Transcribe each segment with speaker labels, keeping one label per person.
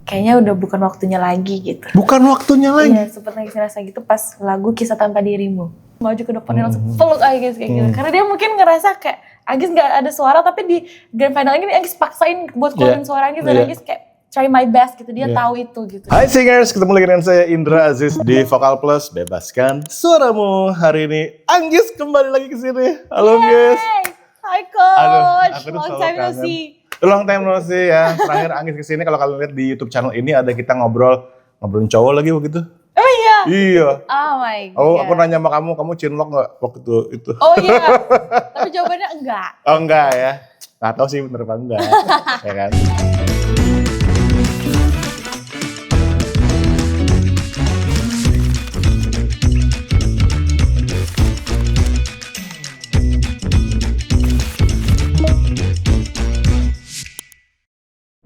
Speaker 1: kayaknya udah bukan waktunya lagi gitu.
Speaker 2: Bukan waktunya lagi?
Speaker 1: Iya, sempet nangis gitu pas lagu Kisah Tanpa Dirimu. Maju ke depannya langsung peluk Agis kayak gitu. Karena dia mungkin ngerasa kayak Agis gak ada suara, tapi di grand final ini Agis paksain buat keluarin suara Agis. Dan Agis kayak try my best gitu, dia tahu itu gitu.
Speaker 2: Hai singers, ketemu lagi dengan saya Indra Aziz di Vokal Plus, bebaskan suaramu. Hari ini Anggis kembali lagi ke sini. Halo Anggis.
Speaker 1: Hi coach,
Speaker 2: Aduh,
Speaker 1: long time no see.
Speaker 2: Long time no see ya. Terakhir Anggis kesini, kalau kalian lihat di YouTube channel ini ada kita ngobrolin cowok lagi begitu.
Speaker 1: Oh iya?
Speaker 2: Iya.
Speaker 1: Oh my god.
Speaker 2: Oh, aku nanya sama kamu cinlok gak waktu itu?
Speaker 1: Oh iya, tapi jawabannya enggak.
Speaker 2: Oh enggak ya? Gak tau sih bener apa enggak. Ya kan?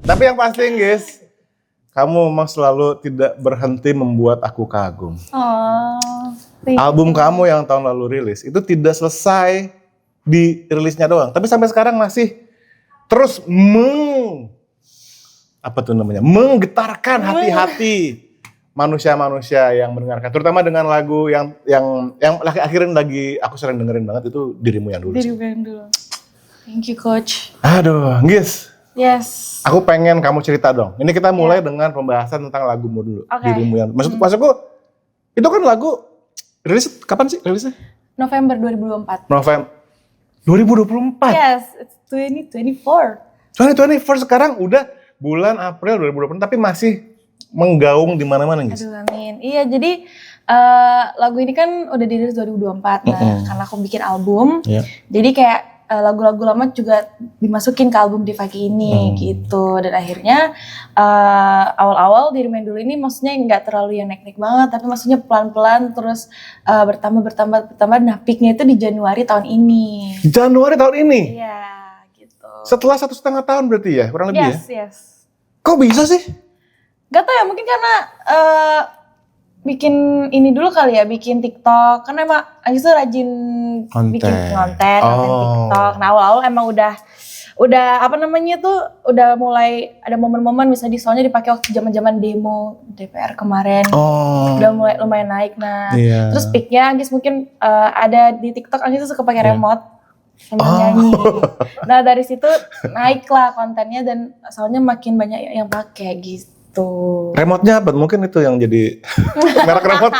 Speaker 2: Tapi yang pasti guys, kamu memang selalu tidak berhenti membuat aku kagum. Album kamu yang tahun lalu rilis, itu tidak selesai di rilisnya doang. Tapi sampai sekarang masih terus menggetarkan hati-hati manusia-manusia yang mendengarkan. Terutama dengan lagu yang akhirnya lagi aku sering dengerin banget itu Dirimu Yang Dulu.
Speaker 1: Dirimu Yang Dulu. Thank you coach.
Speaker 2: Aduh, guys.
Speaker 1: Yes.
Speaker 2: Aku pengen kamu cerita dong. Ini kita mulai dengan pembahasan tentang lagumu dulu. Dirimu Yang maksudku itu kan lagu rilis kapan sih rilisnya?
Speaker 1: November 2024.
Speaker 2: November 2024.
Speaker 1: Yes, it's 2024.
Speaker 2: 2024 sekarang udah bulan April 2024 tapi masih menggaung di mana-mana gitu.
Speaker 1: Aduh amin. Iya, jadi lagu ini kan udah dirilis 2024. Nah, karena aku bikin album. Jadi kayak lagu-lagu lama juga dimasukin ke album Divagi ini gitu. Dan akhirnya awal-awal Dirimu Yang Dulu ini maksudnya nggak terlalu yang naik-naik banget, tapi maksudnya pelan-pelan terus bertambah. Nah peaknya itu di Januari tahun ini.
Speaker 2: Januari tahun ini?
Speaker 1: Iya gitu.
Speaker 2: Setelah 1,5 tahun berarti ya? Kurang lebih ya?
Speaker 1: Yes.
Speaker 2: Kok bisa sih?
Speaker 1: Gak tau ya, mungkin karena bikin ini dulu kali ya, bikin TikTok. Karena emang Anggis tuh rajin bikin konten TikTok. Nah awal-awal emang udah apa namanya tuh udah mulai ada momen-momen misalnya soalnya dipakai waktu zaman-zaman demo DPR kemarin. Udah mulai lumayan naik. Nah terus peaknya Anggis mungkin ada di TikTok Anggis tuh suka pakai remote sambil nyanyi. Nah dari situ naik lah kontennya dan soalnya makin banyak yang pakai gitu.
Speaker 2: Remote-nya apa? Mungkin itu yang jadi merek remote.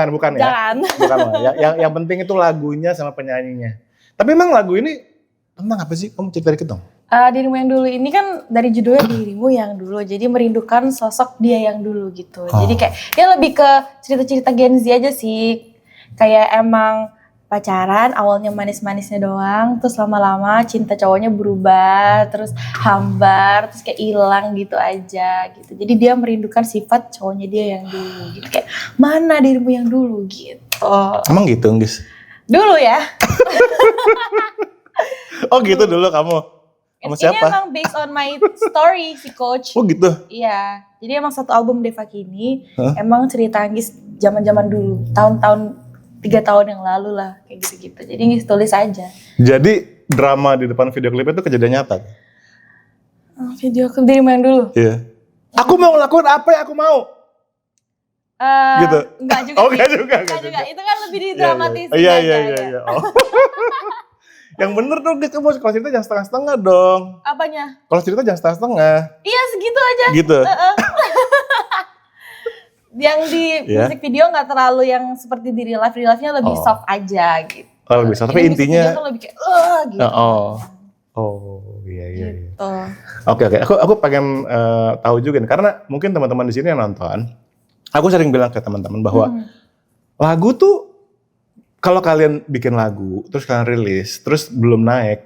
Speaker 2: Bukan ya. Bukan lah. Yang penting itu lagunya sama penyanyinya. Tapi emang lagu ini tentang apa sih? Kamu cerita dikit dong.
Speaker 1: Dirimu Yang Dulu ini kan dari judulnya Dirimu Yang Dulu. Jadi merindukan sosok dia yang dulu gitu. Jadi kayak dia lebih ke cerita-cerita Gen Z aja sih. Kayak emang pacaran awalnya manis-manisnya doang, terus lama-lama cinta cowoknya berubah, terus hambar, terus kayak hilang gitu aja gitu. Jadi dia merindukan sifat cowoknya dia yang dulu gitu, kayak mana dirimu yang dulu gitu.
Speaker 2: Emang gitu Anggis?
Speaker 1: Dulu ya.
Speaker 2: Oh gitu dulu kamu? Sama siapa?
Speaker 1: Ini emang based on my story si coach.
Speaker 2: Oh gitu?
Speaker 1: Iya, jadi emang satu album Devaki ini emang cerita Anggis zaman-zaman dulu, tahun-tahun 3 tahun yang lalu lah, kayak gitu-gitu. Jadi Anggis tulis aja.
Speaker 2: Jadi drama di depan video klip itu kejadian nyata?
Speaker 1: Video klip Dirimu Yang Dulu?
Speaker 2: Iya. Aku mau ngelakuin apa yang aku mau? Gitu?
Speaker 1: Enggak juga
Speaker 2: Oh
Speaker 1: sih.
Speaker 2: enggak juga.
Speaker 1: Itu kan lebih didramatis.
Speaker 2: Iya. Oh. Yang bener dong, kamu kalau cerita jangan setengah-setengah dong.
Speaker 1: Apanya?
Speaker 2: Kalau cerita jangan setengah-setengah.
Speaker 1: Iya segitu aja.
Speaker 2: Gitu?
Speaker 1: Yang di musik video gak terlalu yang seperti di real life-nya lebih soft aja gitu.
Speaker 2: Oh lebih soft, tapi intinya.
Speaker 1: Kan lebih kayak gitu.
Speaker 2: Oh iya.
Speaker 1: Gitu.
Speaker 2: Oke. Aku pengen tahu juga nih, karena mungkin teman-teman di sini yang nonton, aku sering bilang ke teman-teman bahwa lagu tuh kalau kalian bikin lagu, terus kalian rilis, terus belum naik,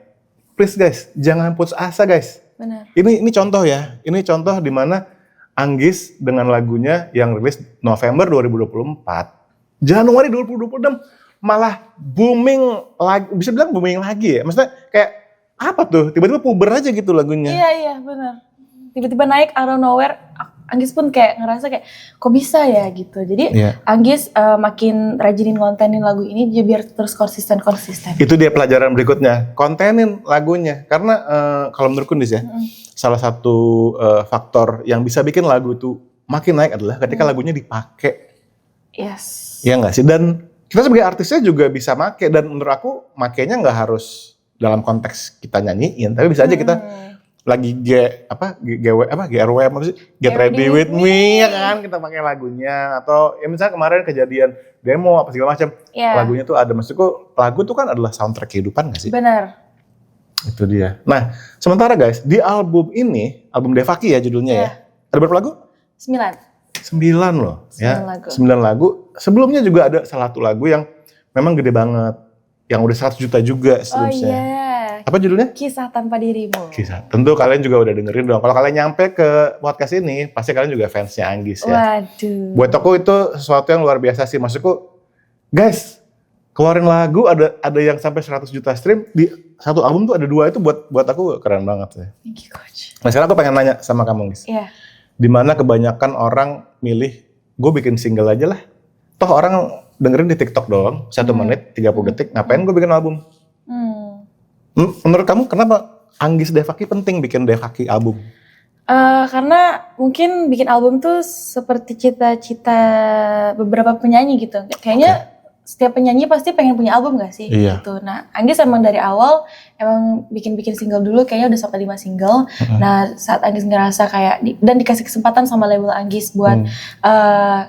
Speaker 2: please guys, jangan putus asa guys.
Speaker 1: Benar.
Speaker 2: Ini contoh ya, ini contoh di mana Anggis dengan lagunya yang rilis November 2024, Januari 2026 malah booming lagi, bisa bilang booming lagi ya. Maksudnya kayak apa tuh? Tiba-tiba puber aja gitu lagunya.
Speaker 1: Iya benar. Tiba-tiba naik out of nowhere. Anggis pun kayak ngerasa kayak kok bisa ya gitu. Jadi Anggis makin rajinin kontenin lagu ini jadi biar terus konsisten.
Speaker 2: Itu dia pelajaran berikutnya, kontenin lagunya. Karena kalau menurutku nih ya, salah satu faktor yang bisa bikin lagu tuh makin naik adalah ketika lagunya dipakai.
Speaker 1: Yes.
Speaker 2: Iya nggak sih? Dan kita sebagai artisnya juga bisa make, dan menurut aku makainya nggak harus dalam konteks kita nyanyiin, tapi bisa aja kita lagi GRW apa sih? Get Ready With Me ya kan, kita pakai lagunya, atau ya misalnya kemarin kejadian demo apa segala macam, lagunya tuh ada, maksudku lagu tuh kan adalah soundtrack kehidupan nggak sih?
Speaker 1: Benar.
Speaker 2: Itu dia. Nah, sementara guys, di album ini, album Devaki ya judulnya ya, ada berapa lagu?
Speaker 1: 9
Speaker 2: loh. 9 lagu. Sebelumnya juga ada salah satu lagu yang memang gede banget, yang udah 100 juta juga seterusnya. Apa judulnya?
Speaker 1: Kisah Tanpa Dirimu.
Speaker 2: Kisah. Tentu kalian juga udah dengerin dong. Kalau kalian nyampe ke podcast ini, pasti kalian juga fansnya Anggis ya.
Speaker 1: Waduh.
Speaker 2: Buat aku itu sesuatu yang luar biasa sih. Maksudku, guys, keluarin lagu ada yang sampai 100 juta stream di satu album tuh ada 2, itu buat aku keren banget ya.
Speaker 1: Thank you coach.
Speaker 2: Nah sekarang aku pengen nanya sama kamu guys.
Speaker 1: Iya.
Speaker 2: Dimana kebanyakan orang milih, gue bikin single aja lah. Toh orang dengerin di TikTok doang, 1 menit 30 detik. Ngapain gue bikin album? Menurut kamu kenapa Anggis Devaki penting bikin Devaki album?
Speaker 1: Karena mungkin bikin album tuh seperti cita-cita beberapa penyanyi gitu. Kayaknya setiap penyanyi pasti pengen punya album gak sih?
Speaker 2: Iya.
Speaker 1: Gitu. Nah, Anggis emang dari awal emang bikin single dulu, kayaknya udah sampai 5 single. Nah, saat Anggis ngerasa kayak dan dikasih kesempatan sama label Anggis buat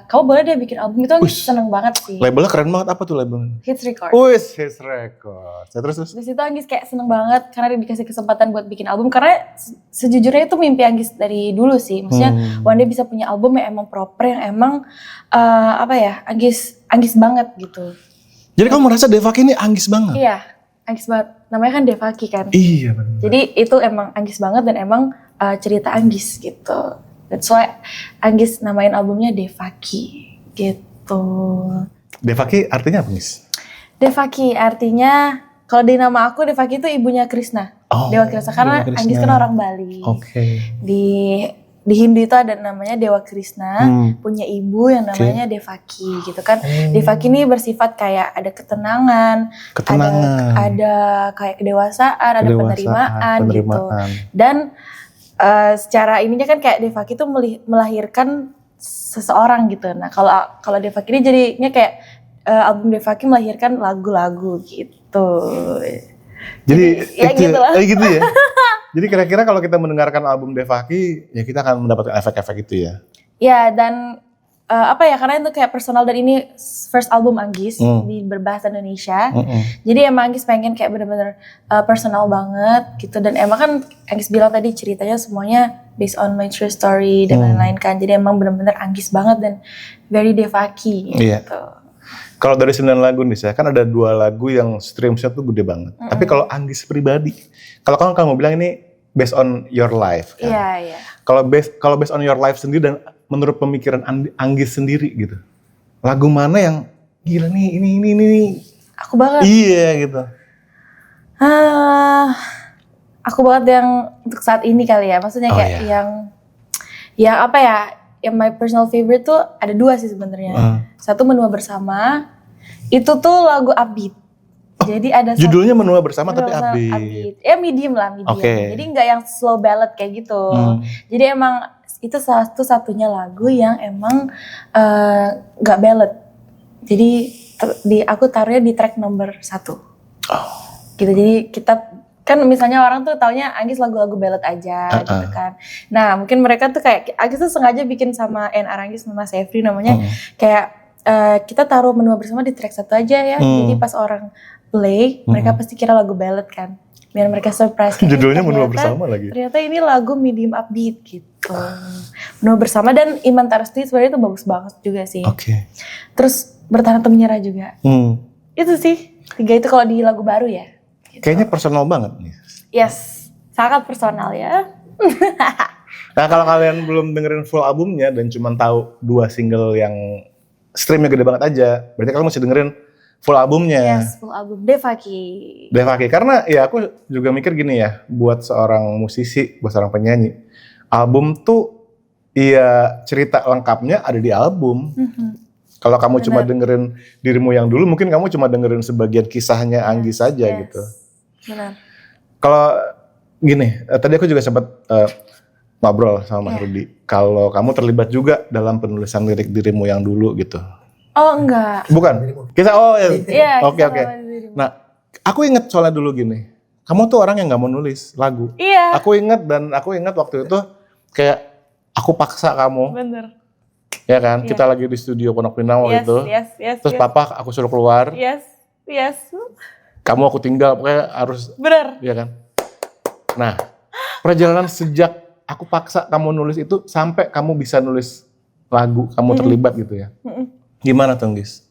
Speaker 1: kamu boleh deh bikin album, itu Anggis seneng banget sih.
Speaker 2: Labelnya keren banget, apa tuh labelnya?
Speaker 1: Hits Record.
Speaker 2: Hits Record. Terus.
Speaker 1: Di situ Anggis kayak seneng banget karena dia dikasih kesempatan buat bikin album, karena sejujurnya itu mimpi Anggis dari dulu sih. Maksudnya one day bisa punya album yang emang proper, yang emang Anggis banget gitu.
Speaker 2: Jadi kamu merasa Devaki ini Anggis banget?
Speaker 1: Iya, Anggis banget. Namanya kan Devaki kan.
Speaker 2: Iya benar.
Speaker 1: Jadi itu emang Anggis banget dan emang cerita Anggis gitu. That's why Anggis namain albumnya Devaki gitu.
Speaker 2: Devaki artinya apa, Miss?
Speaker 1: Devaki artinya, kalau di nama aku Devaki itu ibunya Krishna. Dewa Krishna, karena Anggis kan orang Bali. Di Hindu itu ada namanya Dewa Krishna, punya ibu yang namanya Devaki gitu kan. Devaki ini bersifat kayak ada ketenangan. Ada kayak kedewasaan, ada penerimaan gitu. Dan secara ininya kan kayak Devaki itu melahirkan seseorang gitu. Nah kalau Devaki ini jadinya kayak album Devaki melahirkan lagu-lagu gitu.
Speaker 2: Jadi
Speaker 1: ya gitu lah.
Speaker 2: Gitu ya. Jadi kira-kira kalau kita mendengarkan album Devaki, ya kita akan mendapatkan efek-efek itu ya? Ya,
Speaker 1: dan karena itu kayak personal, dan ini first album Anggis di berbahasa Indonesia. Jadi emang Anggis pengen kayak bener-bener personal banget gitu. Dan emang kan Anggis bilang tadi ceritanya semuanya based on my true story dan lain-lain kan. Jadi emang bener-bener Anggis banget dan very Devaki gitu.
Speaker 2: Iya. Kalau dari 9 lagu nih, kan ada 2 lagu yang streamsnya tuh gede banget. Tapi kalau Anggis pribadi, kalau kamu bilang ini based on your life kan?
Speaker 1: Iya.
Speaker 2: Kalau based on your life sendiri dan menurut pemikiran Anggis sendiri gitu, lagu mana yang gila nih, ini
Speaker 1: aku banget.
Speaker 2: Iya gitu.
Speaker 1: Aku banget yang untuk saat ini kali ya. Maksudnya kayak yang apa ya? Yang my personal favorite tuh ada 2 sih sebenarnya. Satu Menua Bersama, itu tuh lagu upbeat. Jadi ada
Speaker 2: judulnya Menua Bersama tapi upbeat.
Speaker 1: Ya medium lah, medium. Jadi nggak yang slow ballad kayak gitu. Jadi emang itu satu-satunya lagu yang emang nggak ballad. Jadi aku taruhnya di track nomor 1. Gitu. Jadi kita kan misalnya orang tuh taunya Anggis lagu-lagu ballad aja gitu kan. Nah mungkin mereka tuh kayak Anggis tuh sengaja bikin sama A&R Anggis sama Mas Efri namanya kayak kita taruh Menua Bersama di track 1 aja ya. Jadi pas orang play mereka pasti kira lagu ballad kan. Biar mereka surprise.
Speaker 2: Judulnya Menua Bersama lagi.
Speaker 1: Ternyata ini lagu medium upbeat gitu. Menua Bersama dan Iman Taresti sebenarnya itu bagus banget juga sih. Terus Bertahan Atau Menyerah juga. Itu sih 3 itu kalau di lagu baru ya. Gitu.
Speaker 2: Kayaknya personal banget nih.
Speaker 1: Yes, sangat personal ya.
Speaker 2: Nah kalau kalian belum dengerin full albumnya dan cuma tahu 2 single yang streamnya gede banget aja, berarti kalian mesti dengerin full albumnya.
Speaker 1: Yes, full album Devaki.
Speaker 2: Karena ya aku juga mikir gini ya, buat seorang musisi, buat seorang penyanyi, album tuh iya cerita lengkapnya ada di album. Kalau kamu cuma dengerin dirimu yang dulu, mungkin kamu cuma dengerin sebagian kisahnya Anggi saja gitu.
Speaker 1: Benar.
Speaker 2: Kalau gini, tadi aku juga sempat ngobrol sama Mas Rudi. Kalau kamu terlibat juga dalam penulisan lirik dirimu yang dulu gitu.
Speaker 1: Oh enggak.
Speaker 2: Bukan? Kisah,
Speaker 1: Iya.
Speaker 2: Oke. Nah, aku inget soalnya dulu gini. Kamu tuh orang yang gak mau nulis lagu.
Speaker 1: Iya.
Speaker 2: Aku inget waktu itu kayak aku paksa kamu.
Speaker 1: Bener.
Speaker 2: Ya kan, kita lagi di studio Pondok Pinang waktu itu. Terus papa aku suruh keluar.
Speaker 1: Yes.
Speaker 2: Kamu aku tinggal, pokoknya harus.
Speaker 1: Bener.
Speaker 2: Ya kan. Nah, perjalanan sejak aku paksa kamu nulis itu sampai kamu bisa nulis lagu, kamu terlibat gitu ya. Gimana tuh, Gis?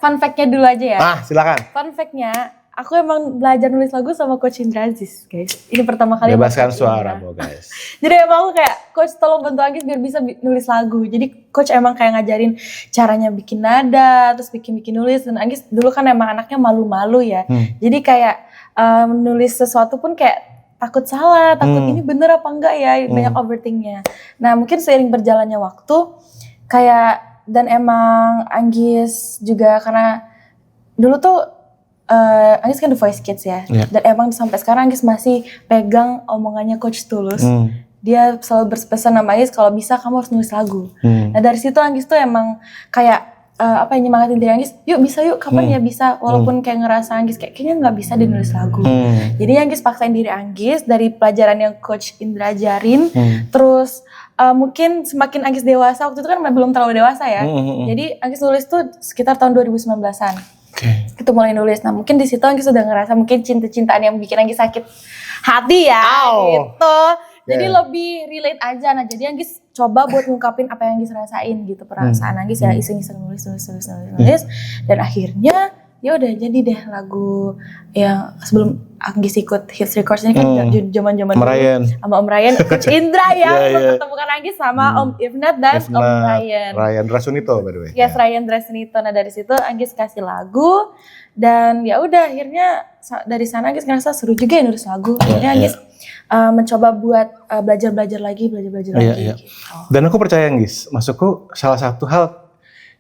Speaker 1: Fun fact-nya dulu aja ya.
Speaker 2: Silakan.
Speaker 1: Fun fact-nya, aku emang belajar nulis lagu sama Coach Indra Aziz, guys. Ini pertama kali.
Speaker 2: Bebaskan suaramu, guys.
Speaker 1: Jadi emang aku kayak, Coach tolong bantu Anggis biar bisa nulis lagu. Jadi Coach emang kayak ngajarin caranya bikin nada, terus bikin nulis. Dan Anggis dulu kan emang anaknya malu-malu ya. Jadi kayak nulis sesuatu pun kayak takut salah, takut ini bener apa enggak ya, banyak overthinknya. Nah mungkin seiring berjalannya waktu, kayak, dan emang Anggis juga karena dulu tuh Anggis kan The Voice Kids ya, dan emang sampai sekarang Anggis masih pegang omongannya Coach Tulus. Dia selalu berpesan sama Anggis kalau bisa kamu harus nulis lagu. Nah dari situ Anggis tuh emang kayak nyemangatin diri Anggis, yuk bisa yuk, kapan ya bisa, walaupun kayak ngerasa Anggis kayaknya nggak bisa dia nulis lagu. Jadi Anggis paksain diri Anggis dari pelajaran yang Coach Indra ajarin, terus mungkin semakin Anggis dewasa, waktu itu kan belum terlalu dewasa ya, jadi Anggis nulis tuh sekitar tahun 2019-an. Itu mulai nulis. Nah mungkin di situ Anggis sudah ngerasa mungkin cinta-cintaan yang bikin Anggis sakit hati ya, gitu. Jadi lebih relate aja. Nah jadi Anggis coba buat ngungkapin apa yang Anggis rasain gitu, perasaan Anggis ya iseng-iseng nulis. Dan akhirnya ya udah jadi deh lagu yang sebelum Anggis ikut Hits Records ini kan zaman-zaman dulu sama Om Ryan, Coach Indra ya, ketemukan Anggis sama Om Ifnat dan Om Ryan.
Speaker 2: Ryan Drasunito by the way.
Speaker 1: Yes, Ryan Drasunito. Nah dari situ Anggis kasih lagu dan ya udah akhirnya dari sana Anggis ngerasa seru juga ya nulis lagu. Akhirnya Anggis mencoba buat belajar lagi gitu.
Speaker 2: Dan aku percaya Anggis, maksudku salah satu hal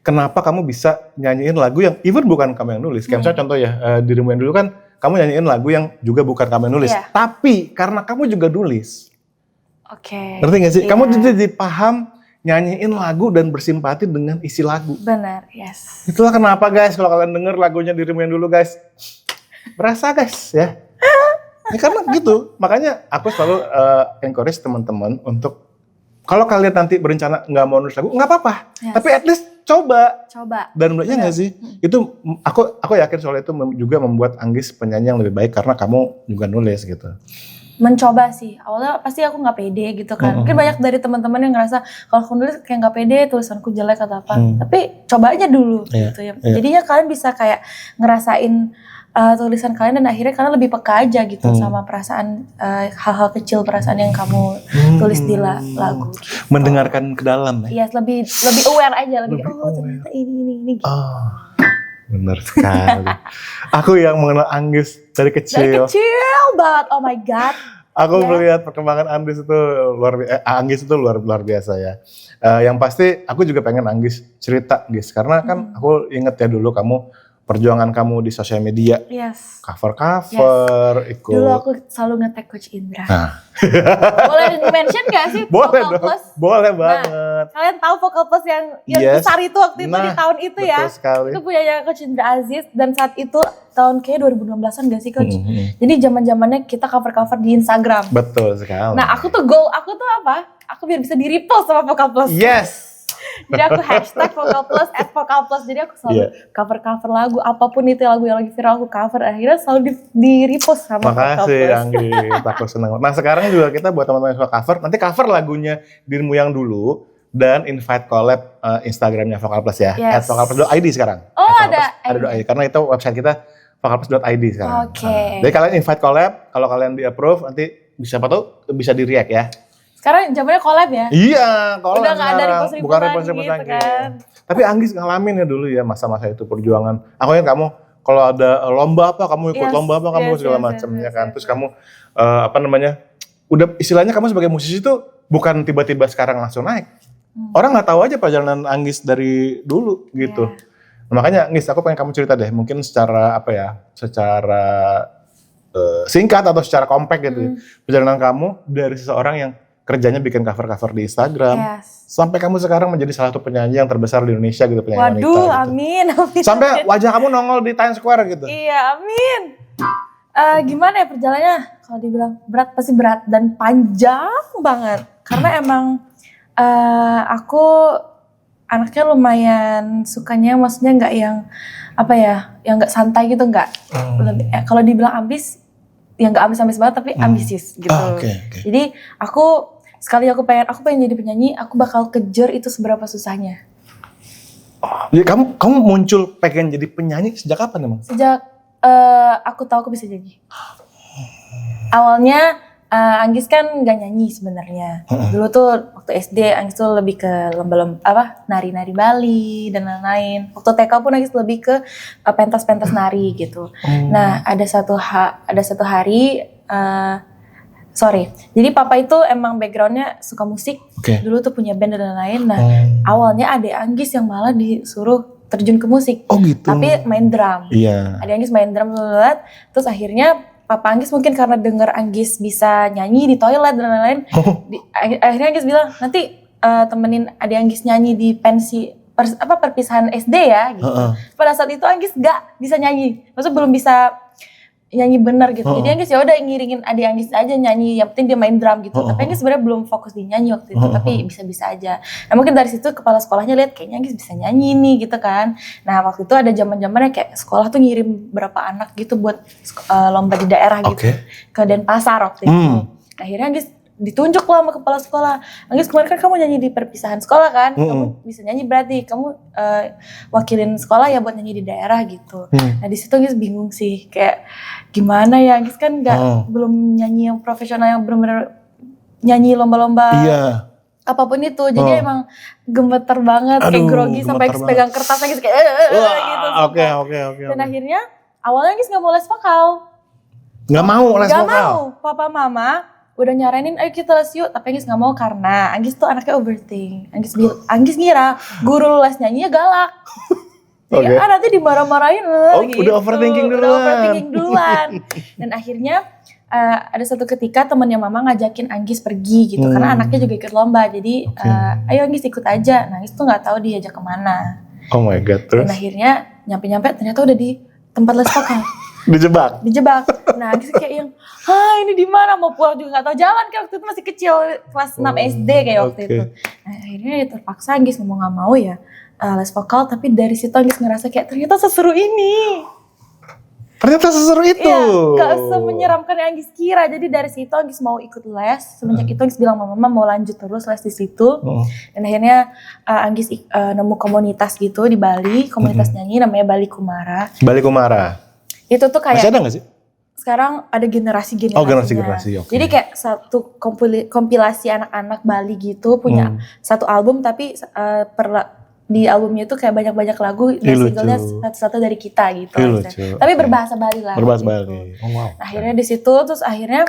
Speaker 2: kenapa kamu bisa nyanyiin lagu yang even bukan kamu yang nulis. Kayak misalnya contoh ya, dirimu yang dulu kan kamu nyanyiin lagu yang juga bukan kamu yang nulis. Tapi karena kamu juga nulis. Ngerti gak sih? Kamu jadi paham nyanyiin lagu dan bersimpati dengan isi lagu.
Speaker 1: Benar, yes.
Speaker 2: Itulah kenapa guys, kalau kalian denger lagunya dirimu yang dulu guys, berasa guys ya. Ya karena gitu, makanya aku selalu encourage teman-teman untuk kalau kalian nanti berencana nggak mau nulis lagu, nggak apa-apa. Tapi at least coba. Dan menurutnya nggak sih? Itu aku yakin soal itu juga membuat Anggis penyanyi yang lebih baik karena kamu juga nulis gitu.
Speaker 1: Mencoba sih, awalnya pasti aku nggak pede gitu kan. Mungkin banyak dari teman-teman yang ngerasa kalau aku nulis kayak nggak pede, tulisanku jelek atau apa. Tapi coba aja dulu gitu ya. Jadinya kalian bisa kayak ngerasain tulisan kalian dan akhirnya kalian lebih peka aja gitu sama perasaan hal-hal kecil perasaan yang kamu tulis di lagu. Gitu.
Speaker 2: Mendengarkan ke dalam ya.
Speaker 1: Iya, lebih aware aja, lebih ternyata ini gitu.
Speaker 2: Bener sekali. Aku yang mengenal Anggis dari kecil.
Speaker 1: Dari kecil banget, oh my god.
Speaker 2: Aku melihat perkembangan Anggis itu Anggis itu luar biasa ya. Yang pasti aku juga pengen Anggis cerita, Gis, karena kan aku inget ya dulu kamu perjuangan kamu di sosial media, cover ikut. Dulu
Speaker 1: aku selalu nge-tag Coach Indra. Boleh di-mention gak sih?
Speaker 2: Boleh dong, boleh banget.
Speaker 1: Kalian tahu Vocal Plus yang besar itu waktu itu di tahun itu ya?
Speaker 2: Sekali.
Speaker 1: Itu punyanya Coach Indra Aziz dan saat itu tahun kayak 2016an gak sih Coach? Jadi zaman-zamannya kita cover di Instagram.
Speaker 2: Betul sekali.
Speaker 1: Nah goal aku tuh apa? Aku biar bisa di-repost sama Vocal Plus.
Speaker 2: Yes.
Speaker 1: Jadi aku hashtag Vocal Plus, @Vocal+. Jadi aku selalu cover lagu, apapun itu lagu yang lagi viral aku cover. Akhirnya selalu di-repost sama Vocal Plus.
Speaker 2: Makasih Anggis, aku senang. Nah sekarang juga kita buat teman-teman yang suka cover, nanti cover lagunya dirimu yang dulu dan invite collab Instagramnya Vocal Plus ya. @vocalplus.id sekarang.
Speaker 1: Oh ada
Speaker 2: .id, karena itu website kita vocalplus.id sekarang.
Speaker 1: Oke.
Speaker 2: Jadi kalian invite collab, kalau kalian di approve nanti siapa tahu bisa di react ya.
Speaker 1: Sekarang zamannya collab ya?
Speaker 2: Iya, collab.
Speaker 1: Udah gak ada repost-repostan
Speaker 2: gitu
Speaker 1: kan.
Speaker 2: Tapi Anggis ngalamin ya dulu ya masa-masa itu perjuangan. Aku ingat kamu kalau ada lomba apa kamu ikut, lomba apa kamu segala macamnya kan. Terus kamu udah istilahnya kamu sebagai musisi itu bukan tiba-tiba sekarang langsung naik. Orang nggak tahu aja perjalanan Anggis dari dulu gitu. Nah, makanya Anggis, aku pengen kamu cerita deh, mungkin secara secara singkat atau secara kompak gitu. Perjalanan kamu dari seseorang yang kerjanya bikin cover-cover di Instagram, sampai kamu sekarang menjadi salah satu penyanyi yang terbesar di Indonesia gitu, penyanyi wanita. Waduh,
Speaker 1: amin.
Speaker 2: Sampai wajah kamu nongol di Times Square gitu.
Speaker 1: Iya, amin. Gimana ya perjalanannya? Kalau dibilang berat, pasti berat dan panjang banget. Karena emang aku anaknya lumayan sukanya, maksudnya nggak yang yang nggak santai gitu, nggak. Kalau dibilang ambis, ya nggak ambis-ambis banget, tapi ambisius gitu. Jadi sekali aku pengen jadi penyanyi, aku bakal kejar itu seberapa susahnya.
Speaker 2: Jadi kamu muncul pengen jadi penyanyi sejak kapan emang?
Speaker 1: Sejak aku tahu aku bisa nyanyi. Awalnya Anggis kan nggak nyanyi sebenarnya. Dulu tuh waktu SD Anggis tuh lebih ke lomba-lomba nari-nari Bali dan lain-lain. Waktu TK pun Anggis lebih ke pentas-pentas nari gitu. Nah ada satu hari jadi papa itu emang backgroundnya suka musik. Dulu tuh punya band dan lain-lain. Nah awalnya adik Anggis yang malah disuruh terjun ke musik. Oh gitu. Tapi main drum. Iya. Adik Anggis main drum terus akhirnya papa Anggis mungkin karena dengar Anggis bisa nyanyi di toilet dan lain-lain. Akhirnya Anggis bilang nanti temenin adik Anggis nyanyi di pensi perpisahan SD ya gitu. Pada saat itu Anggis gak bisa nyanyi. Maksudnya belum bisa nyanyi benar gitu. Jadi Anggis ya udah ngiringin adik Anggis aja nyanyi, yang penting dia main drum gitu. Tapi Anggis sebenarnya belum fokus di nyanyi waktu itu, tapi bisa-bisa aja. Nah mungkin dari situ kepala sekolahnya lihat kayaknya Anggis bisa nyanyi nih gitu kan. Nah waktu itu ada zaman-zamannya kayak sekolah tuh ngirim berapa anak gitu buat lomba di daerah gitu ke Denpasar waktu itu. Akhirnya Anggis ditunjuk lah sama kepala sekolah. Anggis kemarin kan kamu nyanyi di perpisahan sekolah kan, kamu bisa nyanyi berarti kamu wakilin sekolah ya buat nyanyi di daerah gitu. Nah di situ Anggis bingung sih, kayak gimana ya, Anggis kan belum nyanyi yang profesional yang benar-benar nyanyi lomba-lomba. Apapun itu, jadi emang gemeter banget, kayak grogi sampai pegang kertas Anggis kayak gitu. Oke. Dan akhirnya awalnya Anggis nggak mau les vokal.
Speaker 2: Nggak mau les vokal?
Speaker 1: Nggak mau, papa mama udah nyaranin ayo kita les yuk, tapi Anggis nggak mau karena Anggis tuh anaknya overthink. Anggis ngira guru les nyanyinya galak. Nanti dimarah-marahin gitu.
Speaker 2: Udah overthinking
Speaker 1: duluan. Dan akhirnya ada satu ketika temennya mama ngajakin Anggis pergi gitu, karena anaknya juga ikut lomba. Jadi ayo Anggis ikut aja. Nah Anggis tuh nggak tahu diajak kemana.
Speaker 2: Oh my god, terus?
Speaker 1: Dan akhirnya nyampe ternyata udah di tempat les vokal.
Speaker 2: Dijebak.
Speaker 1: Nah Anggis kayak yang, ini di mana, mau pulang juga nggak tahu jalan, kayak waktu itu masih kecil, kelas 6 SD kayak waktu itu. Nah akhirnya ya terpaksa Anggis ngomong nggak mau ya les vokal, tapi dari situ Anggis ngerasa kayak ternyata seseru ini.
Speaker 2: Ternyata seseru itu.
Speaker 1: Iya, gak semenyeramkan yang Anggis kira. Jadi dari situ Anggis mau ikut les. Semenjak itu Anggis bilang sama mama mau lanjut terus les di situ. Dan akhirnya Anggis nemu komunitas gitu di Bali, komunitas nyanyi namanya Bali Kumara.
Speaker 2: Bali Kumara.
Speaker 1: Itu tuh kayak,
Speaker 2: masih ada gak sih?
Speaker 1: Sekarang ada generasi-generasinya.
Speaker 2: Oh generasi, oke.
Speaker 1: Jadi kayak satu kompilasi anak-anak Bali gitu, punya satu album tapi di albumnya itu kayak banyak-banyak lagu dan singlenya satu-satu dari kita gitu. Tapi berbahasa Bali lah.
Speaker 2: Berbahasa
Speaker 1: gitu.
Speaker 2: Bali. Oh, wow.
Speaker 1: Nah, akhirnya di situ terus akhirnya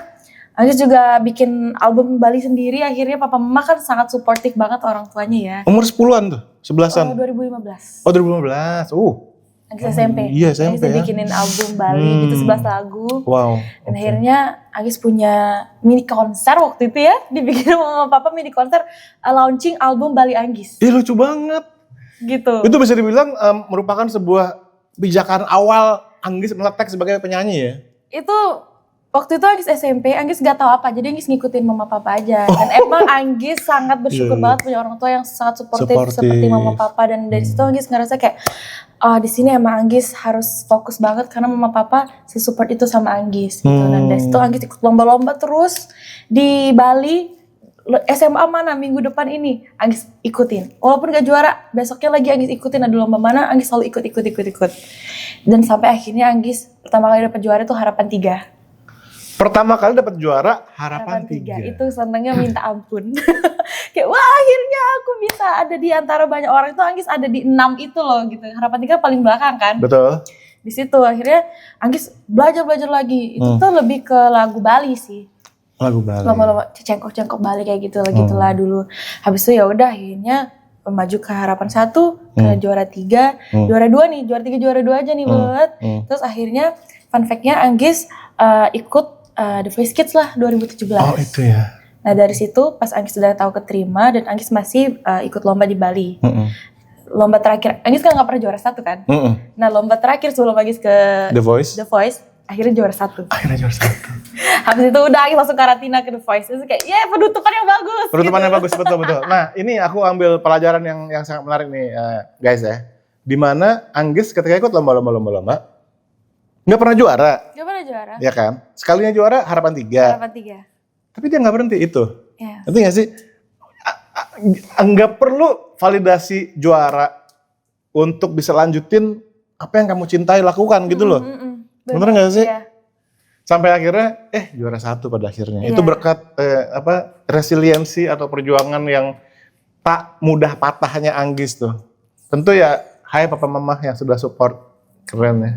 Speaker 1: Anggis juga bikin album Bali sendiri. Akhirnya papa mama kan sangat suportif banget orang tuanya ya.
Speaker 2: Umur 10-an tuh? 11-an?
Speaker 1: 2015.
Speaker 2: Oh 2015.
Speaker 1: Anggis SMP.
Speaker 2: Iya SMP
Speaker 1: Anggis bikinin album Bali gitu 11 lagu.
Speaker 2: Wow.
Speaker 1: Dan akhirnya Anggis punya mini konser waktu itu ya. Dibikin sama papa mini konser launching album Bali Anggis.
Speaker 2: Ih lucu banget.
Speaker 1: Gitu.
Speaker 2: Itu bisa dibilang merupakan sebuah pijakan awal Anggis meletek sebagai penyanyi ya?
Speaker 1: Itu waktu itu Anggis SMP, Anggis gak tahu apa, jadi Anggis ngikutin mama papa aja. Dan emang Anggis sangat bersyukur banget punya orang tua yang sangat suportif seperti mama papa. Dan dari situ Anggis ngerasa kayak, di sini emang Anggis harus fokus banget karena mama papa sesupport itu sama Anggis. Gitu. Dan dari situ Anggis ikut lomba-lomba terus di Bali. SMA mana minggu depan ini Anggis ikutin, walaupun gak juara besoknya lagi Anggis ikutin, ada lomba mana Anggis selalu ikut. Dan sampai akhirnya Anggis pertama kali dapat juara itu Harapan 3.
Speaker 2: Pertama kali dapat juara Harapan 3.
Speaker 1: Itu senengnya minta ampun. Kayak wah akhirnya aku bisa ada di antara banyak orang itu, Anggis ada di 6 itu loh gitu. Harapan 3 paling belakang kan.
Speaker 2: Betul.
Speaker 1: Di situ akhirnya Anggis belajar lagi. Itu tuh lebih ke lagu Bali sih.
Speaker 2: Lagu Bali.
Speaker 1: Lomba-lomba cengkok Bali kayak gitu lah dulu. Habis itu ya udah akhirnya maju ke harapan 1, ke juara 3, juara 2 nih, juara 3 juara 2 aja nih buat. Terus akhirnya fun fact-nya Anggis ikut The Voice Kids lah 2017.
Speaker 2: Oh itu ya.
Speaker 1: Nah dari situ pas Anggis sudah tahu keterima dan Anggis masih ikut lomba di Bali. Lomba terakhir, Anggis kan gak pernah juara 1 kan? Nah lomba terakhir sebelum Anggis ke
Speaker 2: The Voice,
Speaker 1: akhirnya juara 1.
Speaker 2: Akhirnya juara 1.
Speaker 1: Habis itu udah Anggis langsung karantina ke The Voice. Terus kayak, penutupan yang bagus.
Speaker 2: Penutupannya
Speaker 1: gitu.
Speaker 2: bagus, betul. Nah ini aku ambil pelajaran yang sangat menarik nih guys ya. Dimana Anggis ketika ikut lomba-lomba, nggak pernah juara.
Speaker 1: Gak pernah juara.
Speaker 2: Ya kan? Sekalinya juara harapan 3. Tapi dia nggak berhenti itu.
Speaker 1: Yes.
Speaker 2: Ngerti nggak sih? Nggak perlu validasi juara untuk bisa lanjutin apa yang kamu cintai lakukan gitu loh. Bener nggak sih?
Speaker 1: Iya.
Speaker 2: Sampai akhirnya juara 1 pada akhirnya. Itu berkat resiliensi atau perjuangan yang tak mudah patahnya Anggis tuh. Tentu ya, hai papa mama yang sudah support, keren ya.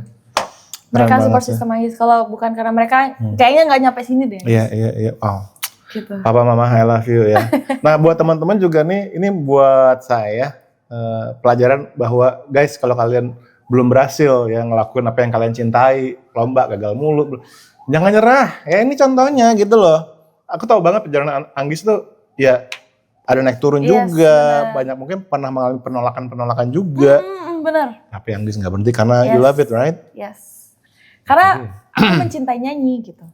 Speaker 1: Mereka support sistem Anggis. Kalau bukan karena mereka, kayaknya nggak nyampe sini deh.
Speaker 2: Iya. Oh.
Speaker 1: Gitu.
Speaker 2: Papa mama I love you ya. Nah buat teman-teman juga nih, ini buat saya pelajaran bahwa guys kalau kalian belum berhasil ya ngelakuin apa yang kalian cintai, lomba gagal mulu, jangan nyerah. Ya ini contohnya gitu loh. Aku tahu banget perjalanan Anggis tuh ya ada naik turun juga, banyak mungkin pernah mengalami penolakan juga.
Speaker 1: Benar.
Speaker 2: Tapi Anggis nggak berhenti karena you love it, right?
Speaker 1: Yes. Karena aku mencintai nyanyi gitu.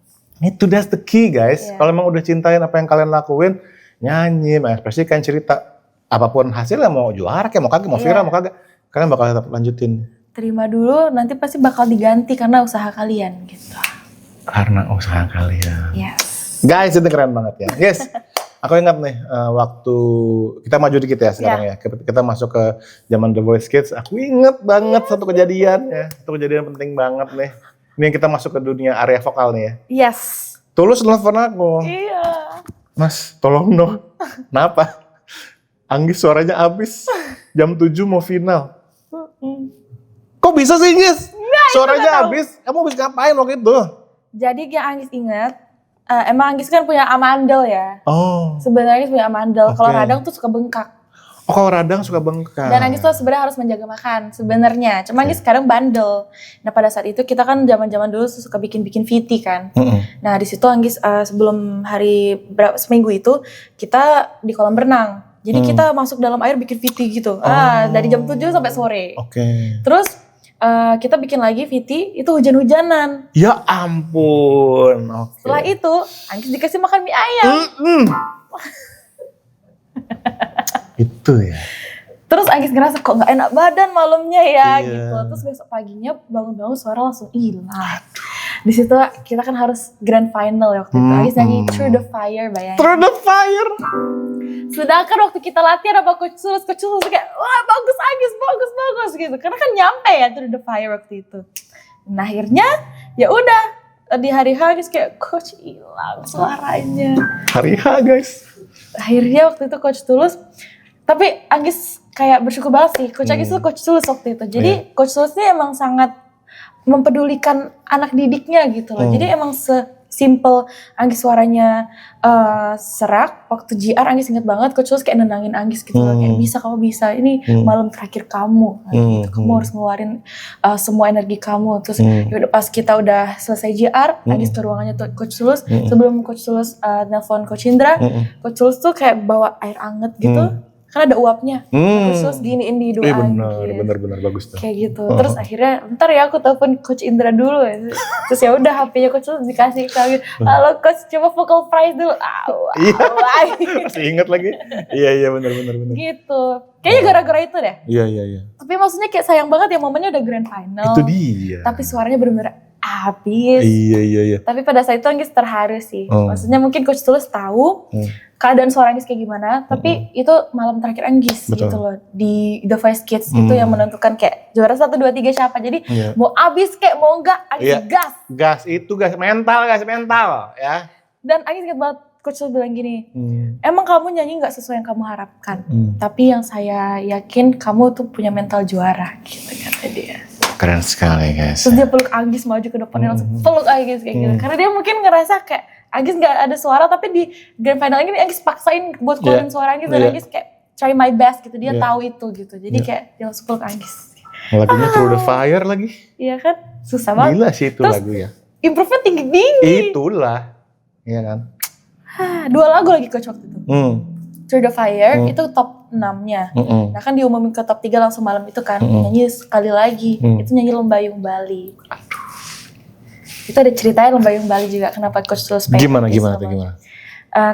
Speaker 2: Itu that's the key guys. Kalau emang udah cintain apa yang kalian lakuin, nyanyi, mengekspresikan cerita, apapun hasilnya, mau juara kayak mau kagak, mau viral mau kagak, kalian bakal tetap lanjutin.
Speaker 1: Terima dulu, nanti pasti bakal diganti karena usaha kalian gitu.
Speaker 2: Karena usaha kalian.
Speaker 1: Yes.
Speaker 2: Guys, itu keren banget ya. Yes. Aku ingat nih waktu kita maju dikit ya sekarang ya. Kita masuk ke zaman The Voice Kids. Aku inget banget satu kejadian ya. Satu kejadian penting banget nih. Ini yang kita masuk ke dunia area vokal nih ya.
Speaker 1: Yes.
Speaker 2: Tulus nelfon aku.
Speaker 1: Iya.
Speaker 2: Mas, tolong dong. Kenapa? Anggis suaranya habis. Jam 7 mau final. Kok bisa sih, Anggis? Suaranya habis. Kamu habis ngapain waktu itu?
Speaker 1: Jadi yang Anggis ingat, emang Anggis kan punya amandel ya.
Speaker 2: Oh.
Speaker 1: Sebenarnya punya amandel. Kalau radang tuh suka bengkak.
Speaker 2: Oh, kalau radang suka bengkak.
Speaker 1: Dan Anggis tuh sebenarnya harus menjaga makan sebenarnya. Cuma Anggis sekarang bandel. Nah pada saat itu kita kan zaman-zaman dulu suka bikin VT kan. Nah di situ Anggis sebelum seminggu itu kita di kolam renang. Jadi kita masuk dalam air bikin VT gitu. Dari jam 7 sampai sore. Terus kita bikin lagi VT itu hujan-hujanan.
Speaker 2: Ya ampun.
Speaker 1: Setelah itu Anggis dikasih makan mie ayam.
Speaker 2: Itu ya.
Speaker 1: Terus Anggis ngerasa kok gak enak badan malamnya ya gitu. Terus besok paginya bangun-bangun suara langsung hilang. Di situ kita kan harus grand final ya waktu itu. Anggis nyanyi Through the Fire, bayangin.
Speaker 2: Through the Fire.
Speaker 1: Sedangkan waktu kita latihan apa Coach Sulus kayak wah bagus Anggis, bagus gitu. Karena kan nyampe ya Through the Fire waktu itu. Nah akhirnya ya udah di hari H Anggis kayak Coach hilang suaranya.
Speaker 2: Hari H guys.
Speaker 1: Akhirnya waktu itu Coach Tulus, tapi Anggis kayak bersyukur banget sih. Coach Anggis itu Coach Tulus waktu itu. Jadi Coach Tulus ini emang sangat mempedulikan anak didiknya gitu loh. Jadi emang simple Anggis suaranya serak. Waktu GR Anggis inget banget Coach Tulus kayak nenangin Anggis gitu loh. Kayak bisa, kamu bisa. Ini malam terakhir kamu. Gitu. Kamu harus ngeluarin semua energi kamu. Terus yaudah pas kita udah selesai GR, Anggis ke ruangannya tuh Coach Tulus. Sebelum Coach Tulus nelpon Coach Indra, Coach Tulus tuh kayak bawa air anget gitu. Kan ada uapnya. Terus giniin di hidung Anggis.
Speaker 2: Bener bagus tuh.
Speaker 1: Kayak gitu. Terus akhirnya ntar ya aku telepon Coach Indra dulu ya. Terus ya udah HP-nya Coach Tulus dikasih ke Anggis. Halo Coach, coba vocal fries dulu.
Speaker 2: Masih inget lagi. Iya bener.
Speaker 1: Gitu. Kayaknya gara-gara itu deh.
Speaker 2: Iya.
Speaker 1: Tapi maksudnya kayak sayang banget ya momennya udah grand final.
Speaker 2: Itu dia.
Speaker 1: Tapi suaranya bener-bener habis.
Speaker 2: Iya.
Speaker 1: Tapi pada saat itu Anggis terharu sih. Maksudnya mungkin Coach Tulus tahu keadaan suara Anggis kayak gimana, tapi itu malam terakhir Anggis gitu loh di The Voice Kids. Itu yang menentukan kayak juara 1, 2, 3 siapa. Jadi mau abis kayak mau enggak Anggis gas.
Speaker 2: Gas itu mental ya.
Speaker 1: Dan Anggis ingat banget Coach Tulus bilang gini, emang kamu nyanyi gak sesuai yang kamu harapkan, tapi yang saya yakin kamu tuh punya mental juara gitu kata dia.
Speaker 2: Keren sekali guys.
Speaker 1: Terus dia peluk Anggis maju ke depannya langsung peluk Anggis kayak gitu. Karena dia mungkin ngerasa kayak Anggis nggak ada suara, tapi di grand final ini Anggis paksain buat keluarin suara Anggis, dan Anggis kayak try my best gitu, dia tahu itu gitu, jadi kayak dia langsung peluk Anggis.
Speaker 2: Lagunya Through the Fire lagi.
Speaker 1: Iya kan, susah banget.
Speaker 2: Gila sih itu
Speaker 1: terus,
Speaker 2: lagu ya.
Speaker 1: Improve-nya tinggi-tinggi.
Speaker 2: Itulah, iya kan.
Speaker 1: 2 lagu lagi coach waktu itu. Through the Fire itu top 6-nya. Nah kan diumumin ke top 3 langsung malam itu kan. Nyanyi sekali lagi. Itu nyanyi Lembayung Bali. Itu ada ceritanya Lembayung Bali juga. Kenapa Coach Tulus pengen.
Speaker 2: Gimana?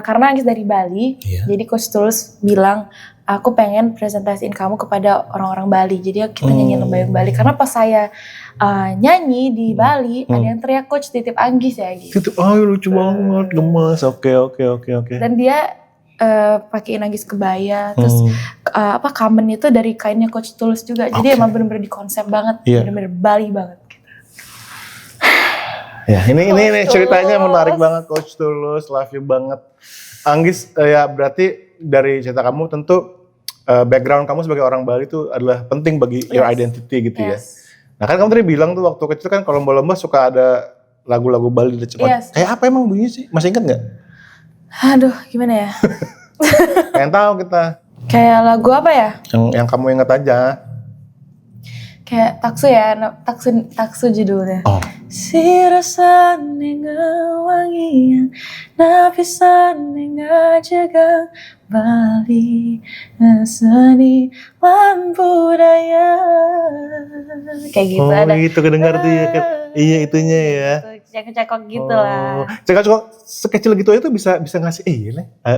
Speaker 1: Karena Anggis dari Bali. Jadi Coach Tulus bilang, aku pengen presentasiin kamu kepada orang-orang Bali. Jadi kita nyanyi Lembayung Bali. Karena pas saya nyanyi di Bali, ada yang teriak, Coach titip Anggis ya gitu.
Speaker 2: Titip, lucu banget, gemas. Oke.
Speaker 1: Dan dia pakein Anggis kebaya, terus kamen itu dari kainnya Coach Tulus juga. Jadi emang bener-bener di konsep banget, bener-bener Bali banget. Gitu.
Speaker 2: Ya ini ceritanya menarik banget, Coach Tulus, love you banget. Anggis, ya berarti dari cerita kamu tentu background kamu sebagai orang Bali itu adalah penting bagi your identity gitu ya. Nah kan kamu tadi bilang tuh waktu kecil kan kalau lomba-lomba suka ada lagu-lagu Bali cepat. Kayak apa emang bunyinya sih? Masih ingat nggak?
Speaker 1: Aduh, gimana ya?
Speaker 2: Pengen tahu kita.
Speaker 1: Kayak lagu apa ya?
Speaker 2: Yang kamu ingat aja.
Speaker 1: Kayak Taksu ya, Taksu judulnya. Si rasa wangian, napisan ngajagang Bali, seni lampu daya. Kayak gitu ada.
Speaker 2: Itu kedengar tuh ya kan? Iya itunya ya.
Speaker 1: Cekok-cekok gitu lah.
Speaker 2: Cekok sekecil gitu aja tuh bisa ngasih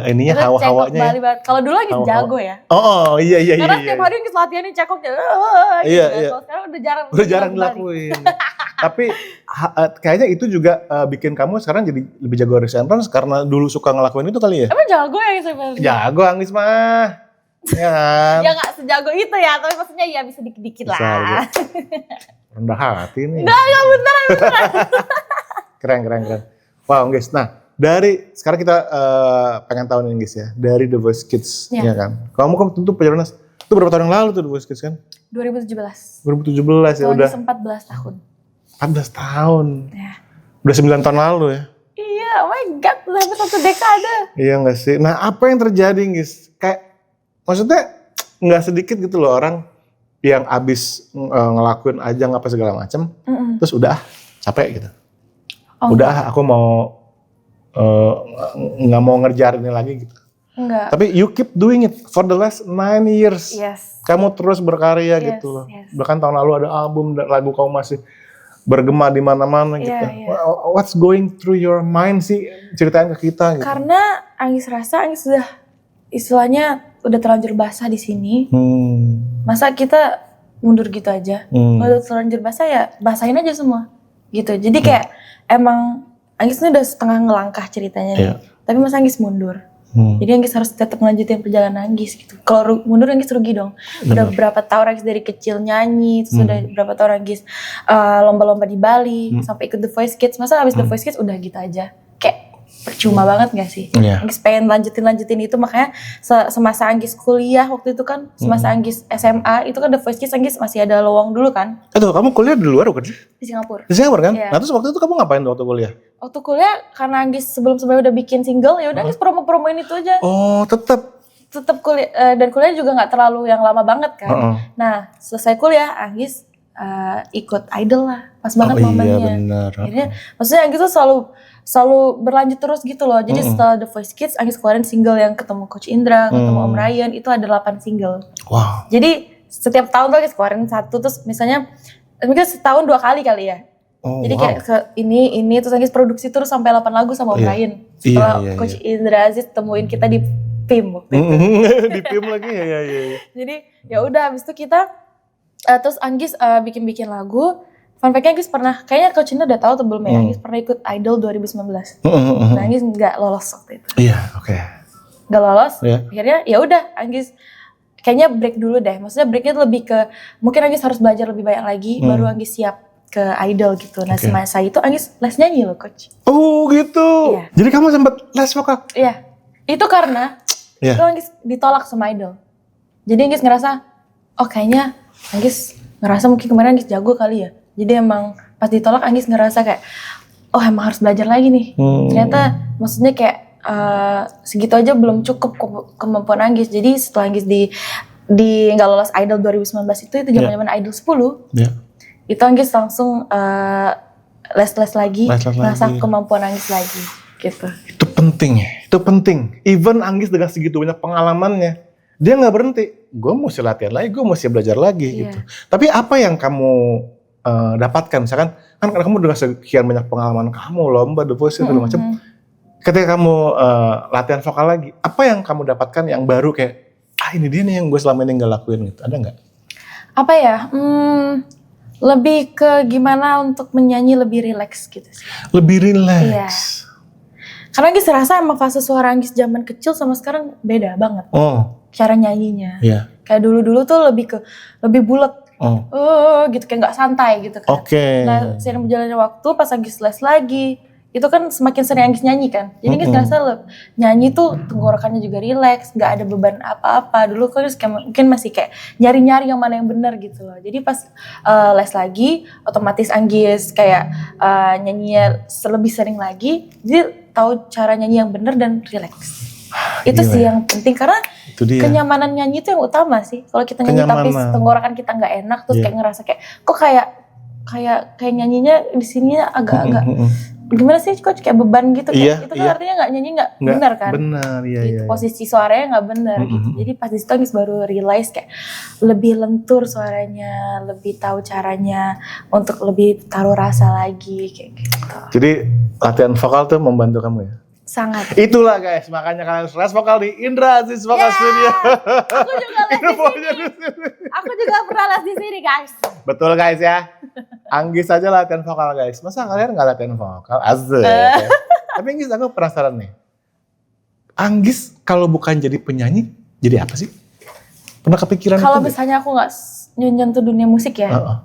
Speaker 2: ininya hawa-hawanya.
Speaker 1: Bali banget. Kalau dulu lagi jago ya.
Speaker 2: Iya.
Speaker 1: Karena setiap hari Anggis latihan nih cekoknya.
Speaker 2: Iya.
Speaker 1: Kalau sekarang udah jarang
Speaker 2: dilakuin. Tapi kayaknya itu juga bikin kamu sekarang jadi lebih jago race entrance karena dulu suka ngelakuin itu kali ya?
Speaker 1: Emang jago ya sebenarnya?
Speaker 2: Jago Anggis mah. Ya kan?
Speaker 1: Ya gak sejago itu ya, tapi maksudnya ya bisa dikit-dikit lah.
Speaker 2: Rendah hati nih.
Speaker 1: Enggak beneran.
Speaker 2: Keren. Wow guys, nah dari sekarang kita pengen tahu nih guys ya, dari The Voice Kids ya kan. Kamu kan tentu perjalanan itu berapa tahun yang lalu tuh The Voice Kids kan?
Speaker 1: 2017
Speaker 2: ya udah.
Speaker 1: 14 tahun.
Speaker 2: 14 tahun.
Speaker 1: Ya.
Speaker 2: Udah 9 tahun lalu ya.
Speaker 1: Iya, oh my god, udah hampir 1 dekade.
Speaker 2: Iya gak sih? Nah apa yang terjadi guys? Kayak maksudnya gak sedikit gitu loh orang yang abis ngelakuin ajang apa segala macam, terus udah capek gitu. Udah aku mau nggak mau ngerjain ini lagi gitu.
Speaker 1: Enggak.
Speaker 2: Tapi you keep doing it for the last 9 years.
Speaker 1: Yes.
Speaker 2: Kamu terus berkarya gitu loh. Bahkan tahun lalu ada album lagu kamu masih bergema di mana-mana gitu. What's going through your mind sih? Ceritain ke kita gitu.
Speaker 1: Karena Anggis rasa Anggis sudah istilahnya udah terlanjur basah di sini. Masa kita mundur gitu aja? Kalau udah terlanjur basah ya basahin aja semua. Gitu. Jadi kayak emang Anggis ini udah setengah ngelangkah ceritanya nih. Tapi masa Anggis mundur. Jadi Anggis harus tetap melanjutin perjalanan Anggis gitu. Kalau mundur Anggis rugi dong. Udah berapa tahun Anggis dari kecil nyanyi, terus udah berapa tahun Anggis lomba-lomba di Bali, sampai ikut The Voice Kids. Masa abis The Voice Kids udah gitu aja? Kayak percuma banget gak sih? Anggis pengen lanjutin itu, makanya semasa Anggis kuliah waktu itu kan, semasa Anggis SMA itu kan The Voice Kids Anggis masih ada lowong dulu kan.
Speaker 2: Kamu kuliah di luar bukan sih?
Speaker 1: Di Singapura.
Speaker 2: Di Singapura kan? Nah terus waktu itu kamu ngapain waktu kuliah?
Speaker 1: Waktu kuliah karena Anggis sebelum-sebelumnya udah bikin single, ya udah Anggis promoin itu aja.
Speaker 2: Oh tetap
Speaker 1: kuliah, dan kuliah juga nggak terlalu yang lama banget kan. Nah selesai kuliah Anggis ikut Idol lah, pas banget momennya.
Speaker 2: Iya benar.
Speaker 1: Akhirnya maksudnya Anggis tuh selalu berlanjut terus gitu loh. Jadi setelah The Voice Kids Anggis keluarin single yang ketemu Coach Indra, ketemu Om Ryan, itu ada 8 single.
Speaker 2: Wow.
Speaker 1: Jadi setiap tahun tuh Anggis keluarin 1, terus misalnya mungkin setahun 2 kali ya. Jadi kayak ini terus Anggis produksi terus sampai 8 lagu sama Om Ryan. Setelah Coach Indra Aziz temuin kita di PIM waktu itu.
Speaker 2: Di PIM lagi ya.
Speaker 1: Jadi ya udah habis itu kita terus Anggis bikin lagu. Fun fact-nya Anggis pernah, kayaknya Coach Indra udah tahu atau belum ya, Anggis pernah ikut Idol 2019. Nah Anggis nggak lolos waktu itu.
Speaker 2: Iya, oke.
Speaker 1: Nggak lolos, akhirnya ya udah Anggis kayaknya break dulu deh. Maksudnya breaknya lebih ke mungkin Anggis harus belajar lebih banyak lagi, baru Anggis siap ke Idol gitu. Nah semasa itu Anggis les nyanyi loh Coach.
Speaker 2: Oh gitu. Iya. Jadi kamu sempat les vokal?
Speaker 1: Iya. Itu karena itu Anggis ditolak sama Idol. Jadi Anggis ngerasa, oh kayaknya Anggis ngerasa mungkin kemarin Anggis jago kali ya. Jadi emang pas ditolak Anggis ngerasa kayak, oh emang harus belajar lagi nih. Ternyata maksudnya kayak segitu aja belum cukup kemampuan Anggis. Jadi setelah Anggis di nggak lolos Idol 2019 itu zaman-zaman Idol 10. Itu Anggis langsung les-les lagi, ngasah kemampuan Anggis lagi gitu.
Speaker 2: Itu penting ya, itu penting. Even Anggis dengan segitu banyak pengalamannya, dia nggak berhenti. Gue mesti latihan lagi, gue mesti belajar lagi gitu. Tapi apa yang kamu dapatkan? Misalkan kan kamu dengan sekian banyak pengalaman kamu, lomba, The Voice, segala macam. Ketika kamu latihan vokal lagi, apa yang kamu dapatkan yang baru kayak, ini dia nih yang gue selama ini nggak lakuin gitu, ada nggak?
Speaker 1: Apa ya, lebih ke gimana untuk menyanyi lebih rileks gitu sih.
Speaker 2: Lebih rileks?
Speaker 1: Iya. Karena Anggis rasa emang fase suara Anggis zaman kecil sama sekarang beda banget. Cara nyanyinya. Kayak dulu-dulu tuh lebih bulat. Gitu, kayak nggak santai gitu kan. Nah, seiring berjalannya waktu pas Anggis les lagi, itu kan semakin sering Anggis nyanyi kan. Jadi Anggis ngerasa nyanyi tuh tenggorokannya juga rileks, nggak ada beban apa-apa. Dulu kan mungkin masih kayak nyari-nyari yang mana yang benar gitu loh. Jadi pas les lagi, otomatis Anggis kayak nyanyinya lebih sering lagi. Jadi tahu cara nyanyi yang benar dan rileks. Itu sih yang penting karena kenyamanan nyanyi itu yang utama sih. Kalau kita nyanyi tapi tenggorokan kita nggak enak, terus kayak ngerasa kayak kok kayak nyanyinya di sini agak-agak gimana sih, kok kayak beban gitu kan? Itu kan artinya nggak benar kan?
Speaker 2: Benar,
Speaker 1: gitu. Posisi suaranya nggak benar gitu. Jadi pas di situ Anggis baru realize kayak lebih lentur suaranya, lebih tahu caranya untuk lebih taruh rasa lagi kayak gitu.
Speaker 2: Jadi latihan vokal tuh membantu kamu ya?
Speaker 1: Sangat.
Speaker 2: Itulah guys, makanya kalian harus les vokal di Indra Aziz Vokal Studio.
Speaker 1: Aku juga les di sini. Aku juga pernah les di sini guys.
Speaker 2: Betul guys ya. Anggis aja latihan vokal guys. Masa kalian nggak latihan vokal? Asik. Tapi Anggis, aku penasaran nih. Anggis kalau bukan jadi penyanyi, jadi apa sih? Pernah kepikiran
Speaker 1: kalau misalnya aku nggak nyentuh dunia musik ya,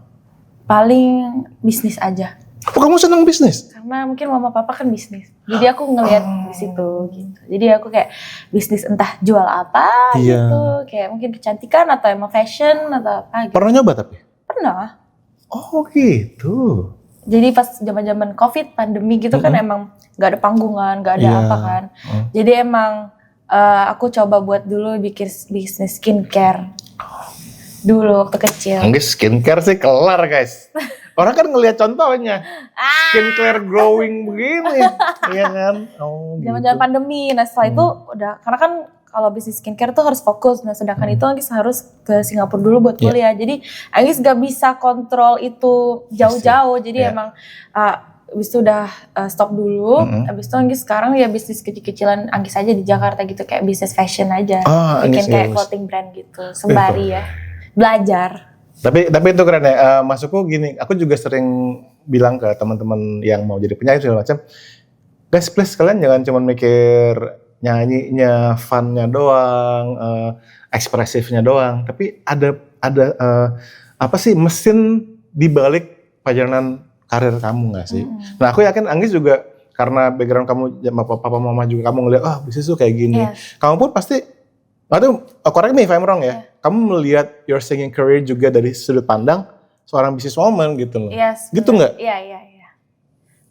Speaker 1: paling bisnis aja.
Speaker 2: Oh, kamu senang bisnis?
Speaker 1: Karena mungkin mama papa kan bisnis. Jadi aku ngelihat di situ gitu. Jadi aku kayak bisnis entah jual apa gitu. Kayak mungkin kecantikan atau emang fashion atau apa gitu.
Speaker 2: Pernah nyoba tapi?
Speaker 1: Pernah.
Speaker 2: Oh gitu.
Speaker 1: Jadi pas zaman-zaman Covid, pandemi gitu kan emang gak ada panggungan, gak ada apa kan. Jadi emang aku coba buat dulu bikin bisnis skincare. Dulu waktu kecil.
Speaker 2: Anggis skincare sih kelar guys. Orang kan ngelihat contohnya, skincare growing begini, iya kan?
Speaker 1: Zaman-zaman pandemi, nah setelah itu udah, karena kan kalau bisnis skincare tuh harus fokus, nah sedangkan itu Anggis harus ke Singapura dulu buat kuliah, jadi Anggis gak bisa kontrol itu jauh-jauh, jadi emang abis itu udah stop dulu, abis itu Anggis sekarang ya bisnis kecil-kecilan Anggis aja di Jakarta gitu, kayak bisnis fashion aja, bikin kayak clothing brand gitu, sembari ya, belajar.
Speaker 2: Tapi itu keren ya, maksudku gini, aku juga sering bilang ke teman-teman yang mau jadi penyanyi segala macam, guys please kalian jangan cuma mikir nyanyinya, funnya doang, ekspresifnya doang, tapi ada apa sih mesin di balik perjalanan karir kamu nggak sih? Nah aku yakin Anggis juga karena background kamu, papa mama juga kamu ngeliat, bisnis tuh kayak gini, kamu pun pasti, correct me if I'm wrong ya. Kamu melihat your singing career juga dari sudut pandang seorang businesswoman gitu loh. Gitu nggak?
Speaker 1: Iya.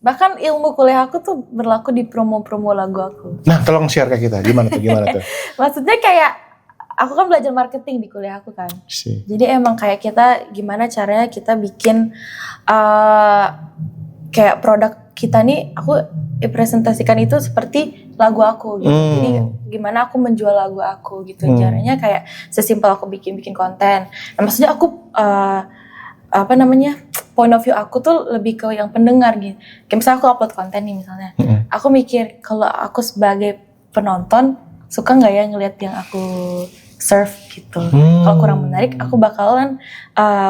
Speaker 1: Bahkan ilmu kuliah aku tuh berlaku di promo-promo lagu aku.
Speaker 2: Nah, tolong share ke kita. Gimana tuh?
Speaker 1: Maksudnya kayak aku kan belajar marketing di kuliah aku kan. Jadi emang kayak kita gimana caranya kita bikin kayak produk kita nih, aku presentasikan itu seperti lagu aku gitu. Jadi gimana aku menjual lagu aku gitu. Caranya kayak sesimpel aku bikin konten. Nah, maksudnya aku point of view aku tuh lebih ke yang pendengar gitu. Kayak misalnya aku upload konten nih misalnya. Aku mikir kalau aku sebagai penonton suka nggak ya ngelihat yang aku serve gitu. Kalau kurang menarik, aku bakalan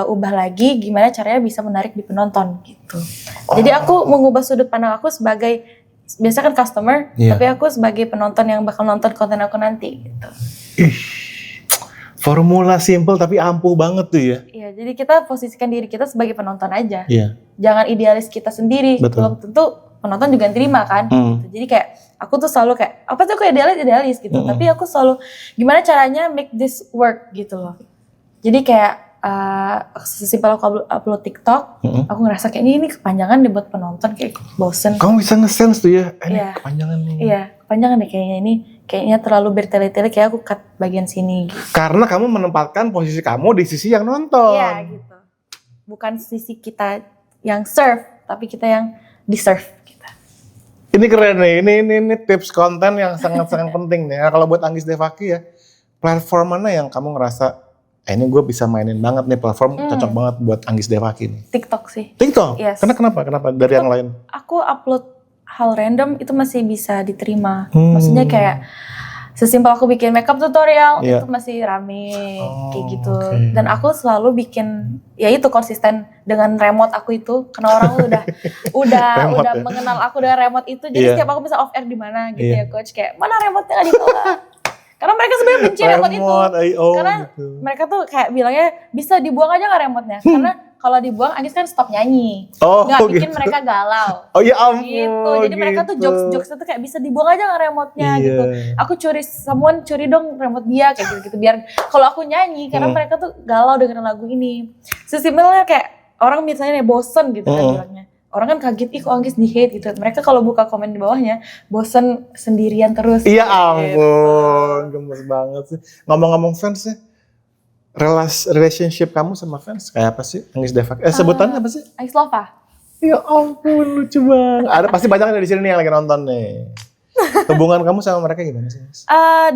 Speaker 1: ubah lagi gimana caranya bisa menarik di penonton gitu. Jadi aku mengubah sudut pandang aku sebagai, biasa kan customer, tapi aku sebagai penonton yang bakal nonton konten aku nanti gitu.
Speaker 2: Formula simple tapi ampuh banget tuh ya.
Speaker 1: Iya, jadi kita posisikan diri kita sebagai penonton aja. Jangan idealis kita sendiri. Belum tentu penonton juga terima kan. Gitu. Jadi kayak aku tuh selalu kayak apa tuh aku idealis gitu. Tapi aku selalu gimana caranya make this work gitu loh. Jadi kayak sesimpel aku upload TikTok, aku ngerasa kayak ini kepanjangan deh buat penonton, kayak bosen.
Speaker 2: Kamu bisa nge-sense tuh ya, ini
Speaker 1: Iya.
Speaker 2: kepanjangan nih.
Speaker 1: Iya, kepanjangan deh kayaknya ini. Kayaknya terlalu bertele-tele, kayak aku cut bagian sini gitu.
Speaker 2: Karena kamu menempatkan posisi kamu di sisi yang nonton.
Speaker 1: Iya gitu. Bukan sisi kita yang serve, tapi kita yang di-serve gitu.
Speaker 2: Ini keren nih, ini tips konten yang sangat-sangat penting nih. Nah, kalau buat Anggis Devaki ya, platform mana yang kamu ngerasa, ini gue bisa mainin banget nih, platform cocok banget buat Anggis Devaki nih?
Speaker 1: TikTok sih.
Speaker 2: TikTok?
Speaker 1: Yes.
Speaker 2: Kenapa dari yang lain?
Speaker 1: Aku upload hal random itu masih bisa diterima. Maksudnya kayak sesimpel aku bikin makeup tutorial itu masih rame kayak gitu. Dan aku selalu bikin ya itu konsisten dengan remote aku itu, karena orang udah mengenal aku dengan remote itu. Jadi setiap aku bisa off air di mana gitu ya coach, kayak mana remote-nya nggak dibawa. Karena mereka sebenarnya benci remote itu. Karena gitu. Mereka tuh kayak bilangnya bisa dibuang aja nggak remote-nya. Karena kalau dibuang Anggis kan stop nyanyi. Nggak bikin mereka galau.
Speaker 2: Oh ya ampun.
Speaker 1: Gitu. Jadi mereka tuh jokes itu kayak bisa dibuang aja nggak remote-nya gitu. Aku curi dong remote dia kayak gitu-gitu. Biar kalau aku nyanyi, karena mereka tuh galau dengan lagu ini. Sesimpelnya kayak orang misalnya bosen gitu kan bilangnya. Orang kan kaget, kok Anggis di-hate gitu. Mereka kalau buka komen di bawahnya, bosen sendirian terus.
Speaker 2: Iya ampun, gemes banget sih. Ngomong-ngomong fans ya, relationship kamu sama fans kayak apa sih? Anggis Devaki, sebutannya apa sih?
Speaker 1: Anggis Lova.
Speaker 2: Ya ampun, lucu banget. Ada pasti banyak dari sini nih yang lagi nonton nih. Hubungan kamu sama mereka gimana sih?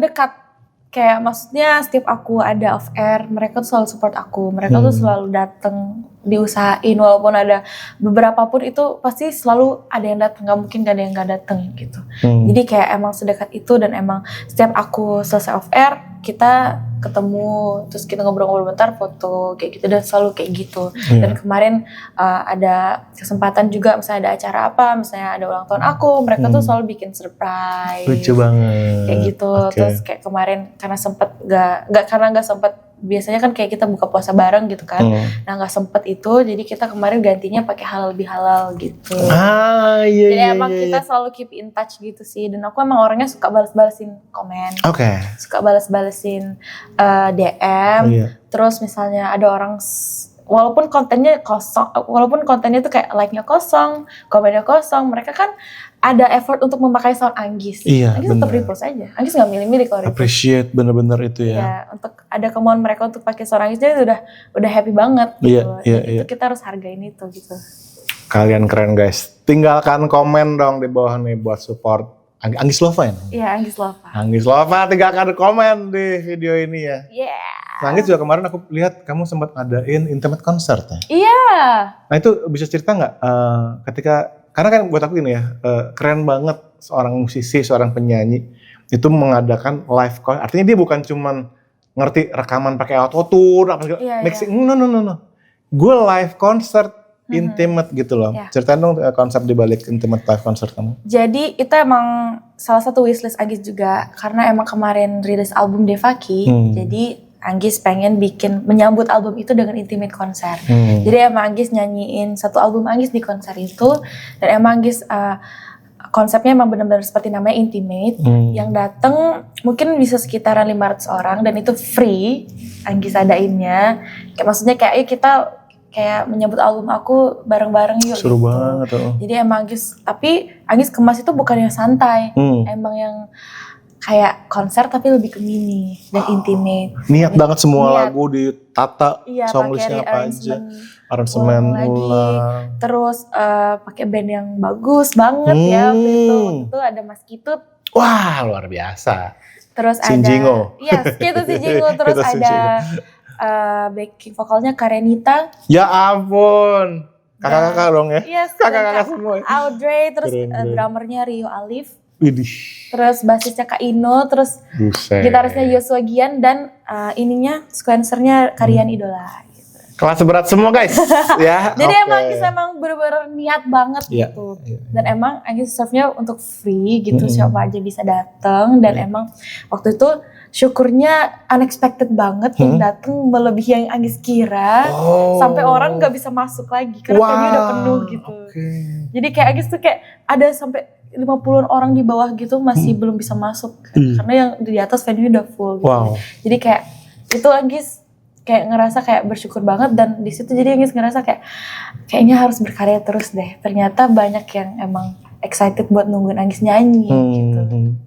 Speaker 1: Dekat. Kayak maksudnya setiap aku ada off air, mereka tuh selalu support aku. Mereka tuh selalu dateng, diusahain, walaupun ada beberapa pun itu pasti selalu ada yang datang, gak mungkin gak ada yang gak dateng gitu. Jadi kayak emang sedekat itu, dan emang setiap aku selesai off air, kita ketemu, terus kita ngobrol-ngobrol bentar, foto kayak gitu, dan selalu kayak gitu. Dan kemarin ada kesempatan juga, misalnya ada acara apa, misalnya ada ulang tahun aku, mereka tuh selalu bikin surprise.
Speaker 2: Lucu banget.
Speaker 1: Kayak gitu. Terus kayak kemarin karena sempet gak sempet, biasanya kan kayak kita buka puasa bareng gitu kan. Nah gak sempet itu, jadi kita kemarin gantinya pakai halal bihalal gitu.
Speaker 2: Iya.
Speaker 1: Jadi emang kita selalu keep in touch gitu sih. Dan aku emang orangnya suka bales-balesin komen. Suka bales-balesin DM. Terus misalnya ada orang, walaupun kontennya tuh kayak like-nya kosong, komennya kosong, mereka kan ada effort untuk memakai sound Anggis. Anggis tetap repost aja. Anggis nggak milih-milih kalau repost.
Speaker 2: Appreciate bener-bener itu ya.
Speaker 1: Iya, untuk ada kemauan mereka untuk pakai sound Anggis, jadi udah happy banget gitu. Itu kita harus hargain itu gitu.
Speaker 2: Kalian keren guys. Tinggalkan komen dong di bawah nih buat support Anggis Lova ya?
Speaker 1: Iya, Anggis Lova.
Speaker 2: Anggis Lova, tinggalkan komen di video ini ya. Anggis juga kemarin aku lihat kamu sempat ngadain intimate concert ya?
Speaker 1: Iya.
Speaker 2: Nah itu bisa cerita nggak karena kan buat aku ini ya, keren banget seorang musisi, seorang penyanyi itu mengadakan live concert. Artinya dia bukan cuman ngerti rekaman pakai autotune, mixing, no. Gue live concert intimate gitu loh. Ceritain dong konsep dibalik intimate live concert kamu.
Speaker 1: Jadi itu emang salah satu wishlist Anggis juga, karena emang kemarin rilis album Devaki, jadi Anggis pengen menyambut album itu dengan intimate konser. Jadi emang Anggis nyanyiin satu album Anggis di konser itu, dan emang Anggis konsepnya emang benar-benar seperti namanya intimate. Yang datang mungkin bisa sekitaran 500 orang, dan itu free Anggis adainnya. Kayak maksudnya kayak ayo kita kayak menyambut album aku bareng-bareng yuk.
Speaker 2: Seru
Speaker 1: gitu.
Speaker 2: Banget.
Speaker 1: Jadi emang Anggis kemas itu bukan yang santai, emang yang kayak konser tapi lebih ke mini dan intimate.
Speaker 2: Niat banget semua lagu ditata, songlistnya apa aja, aransemen ulang.
Speaker 1: Terus pakai band yang bagus banget ya waktu itu ada Mas Kitut.
Speaker 2: Wah luar biasa.
Speaker 1: Terus
Speaker 2: Sinjingo.
Speaker 1: Itu Sinjingo. Terus ada backing vokalnya Karenita.
Speaker 2: Ya ampun, kakak-kakak dong ya?
Speaker 1: Yes,
Speaker 2: kakak-kakak semua.
Speaker 1: Audrey, terus drummernya Rio Alif.
Speaker 2: Widih.
Speaker 1: Terus basisnya Kak Ino, terus gitarisnya Yosua Gian, dan sequencernya Karian Idola. Gitu.
Speaker 2: Kelas berat semua guys, ya.
Speaker 1: Jadi emang Anggis emang bener-bener niat banget gitu. Dan emang Anggis serve-nya untuk free gitu, siapa aja bisa datang. Dan emang waktu itu syukurnya unexpected banget yang datang melebihi yang Anggis kira. Sampai orang nggak bisa masuk lagi karena venue udah penuh gitu. Jadi kayak Anggis tuh kayak ada sampai 50-an orang di bawah gitu masih belum bisa masuk karena yang di atas venue udah full gitu. Jadi kayak itu Anggis kayak ngerasa kayak bersyukur banget, dan di situ jadi Anggis ngerasa kayaknya harus berkarya terus deh. Ternyata banyak yang emang excited buat nungguin Anggis nyanyi gitu.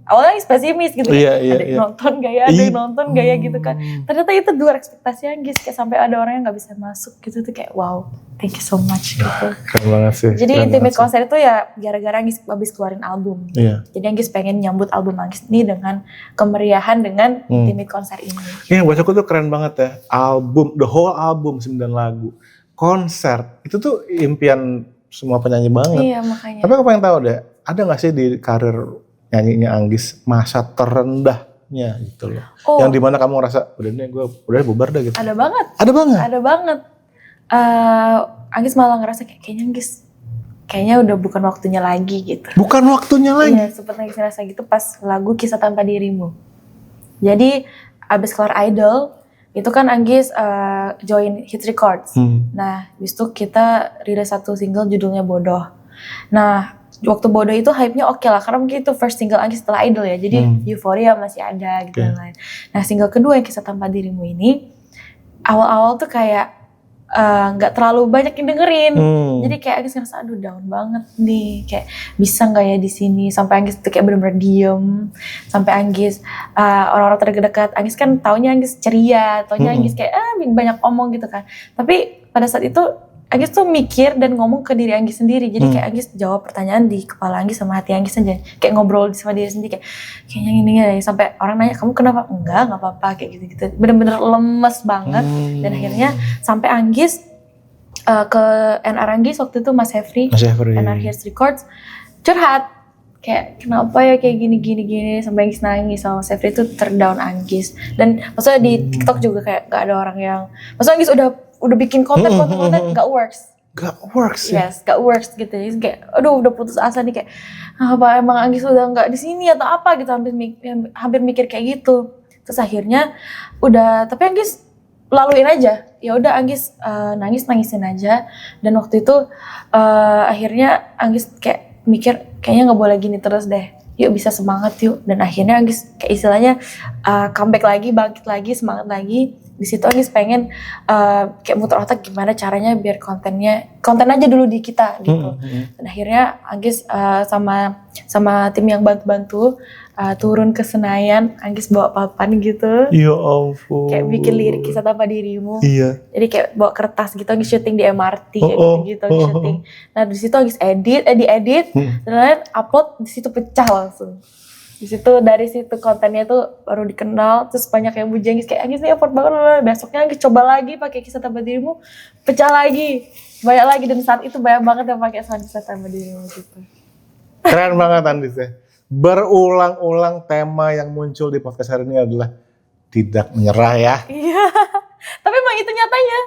Speaker 1: Awalnya Anggis pesimis gitu, ada yang nonton gak ya, ada yang nonton gak ya gitu kan. Ternyata itu di luar ekspektasi Anggis, kayak sampai ada orang yang gak bisa masuk gitu tuh, kayak wow, thank you so much gitu.
Speaker 2: Keren banget sih.
Speaker 1: Jadi intimate konser itu ya gara-gara Anggis habis keluarin album. Jadi Anggis pengen nyambut album Anggis ini dengan kemeriahan dengan intimate konser ini.
Speaker 2: Iya, buat aku tuh keren banget ya. Album, the whole album 9 lagu. Konser, itu tuh impian semua penyanyi banget.
Speaker 1: Iya, makanya.
Speaker 2: Tapi aku pengen tahu deh, ada gak sih di karir nyanyinya Anggis masa terendahnya gitu loh? Yang dimana kamu ngerasa, udah bubar dah gitu.
Speaker 1: Ada banget.
Speaker 2: Ada banget?
Speaker 1: Anggis malah ngerasa kayaknya Anggis kayaknya udah bukan waktunya lagi gitu.
Speaker 2: Bukan waktunya lagi?
Speaker 1: Iya, sempet Anggis ngerasa gitu pas lagu Kisah Tanpa Dirimu. Jadi abis keluar Idol, itu kan Anggis join Hits Records. Nah, habis itu kita rilis satu single judulnya Bodoh. Nah, waktu Bodoh itu hype-nya oke lah, karena mungkin itu first single Anggis setelah Idol ya. Jadi euforia masih ada gitu lain. Nah, single kedua yang Kisah Tanpa Dirimu ini, awal-awal tuh kayak nggak terlalu banyak yang dengerin. Jadi kayak Anggis ngerasa aduh down banget nih, kayak bisa nggak ya di sini, sampai Anggis tuh kayak bener-bener diem, sampai Anggis orang-orang terdekat Anggis kan taunya Anggis ceria, taunya Anggis kayak banyak omong gitu kan. Tapi pada saat itu Anggis tuh mikir dan ngomong ke diri Anggis sendiri. Jadi kayak Anggis jawab pertanyaan di kepala Anggis sama hati Anggis aja. Kayak ngobrol sama diri sendiri kayaknya ini ya. Sampai orang nanya, kamu kenapa? Enggak apa-apa kayak gitu-gitu. Bener-bener lemes banget. Dan akhirnya sampai Anggis ke NR Anggis waktu itu Mas Hefri. NR Hits Records curhat. Kayak kenapa ya kayak gini sampai Anggis nangis sama Mas Hefri itu terdown Anggis. Dan maksudnya di TikTok juga kayak gak ada orang yang, maksudnya Anggis udah bikin konten gak works.
Speaker 2: Gak works ya?
Speaker 1: Yes, gak works gitu. Jadi kayak aduh udah putus asa nih, kayak apa emang Anggis udah gak di sini atau apa gitu, hampir mikir kayak gitu. Terus akhirnya udah, tapi Anggis laluin aja. Ya udah Anggis nangisin aja. Dan waktu itu akhirnya Anggis kayak mikir kayaknya nggak boleh gini terus deh. Yuk bisa semangat yuk. Dan akhirnya Anggis kayak istilahnya comeback lagi, bangkit lagi, semangat lagi. Di situ Anggis pengen kayak muter otak gimana caranya biar konten aja dulu di kita gitu. Dan akhirnya Anggis sama tim yang bantu turun ke Senayan, Anggis bawa papan gitu.
Speaker 2: Ya ampun.
Speaker 1: Kayak bikin lirik Kisah Tanpa Dirimu.
Speaker 2: Iya.
Speaker 1: Jadi kayak bawa kertas gitu, Anggis syuting di MRT kayak gitu Anggis syuting. Nah di situ Anggis diedit, dan lain upload, di situ pecah langsung. Dari situ kontennya tuh baru dikenal, terus banyak yang puji Anggis, kayak Anggis nih effort banget loh. Besoknya Anggis coba lagi pakai Kisah Tanpa Dirimu, pecah lagi, banyak lagi, dan saat itu banyak banget yang pakai Kisah Tanpa Dirimu gitu.
Speaker 2: Keren banget Andis ya. Berulang-ulang tema yang muncul di podcast hari ini adalah tidak menyerah ya.
Speaker 1: Iya, tapi emang itu nyatanya.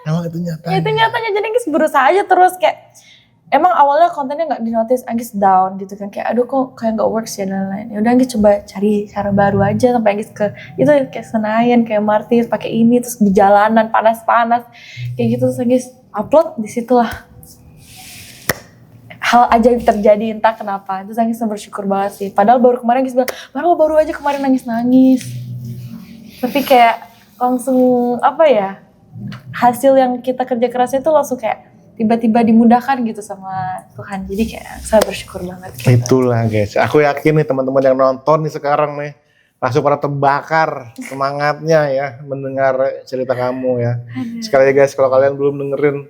Speaker 1: Itu nyatanya, jadi Anggis berusaha aja terus kayak. Emang awalnya kontennya nggak dinotis, Anggis down gitu kan, kayak aduh kok kayak nggak works ya dan lain-lain. Ya udah Anggis coba cari cara baru aja, sampai Anggis ke itu kayak Senayan, kayak MRT, pakai ini, terus di jalanan panas-panas kayak gitu, terus Anggis upload. Disitulah hal ajaib terjadi, entah kenapa. Terus Anggis bersyukur banget sih. Padahal baru kemarin Anggis bilang, baru aja kemarin nangis. Tapi kayak langsung apa ya, hasil yang kita kerja kerasnya itu langsung kayak tiba-tiba dimudahkan gitu sama Tuhan. Jadi kayak saya bersyukur banget gitu.
Speaker 2: Itulah guys, aku yakin nih teman-teman yang nonton nih sekarang nih langsung pada terbakar semangatnya ya mendengar cerita kamu ya. Sekali lagi guys, kalau kalian belum dengerin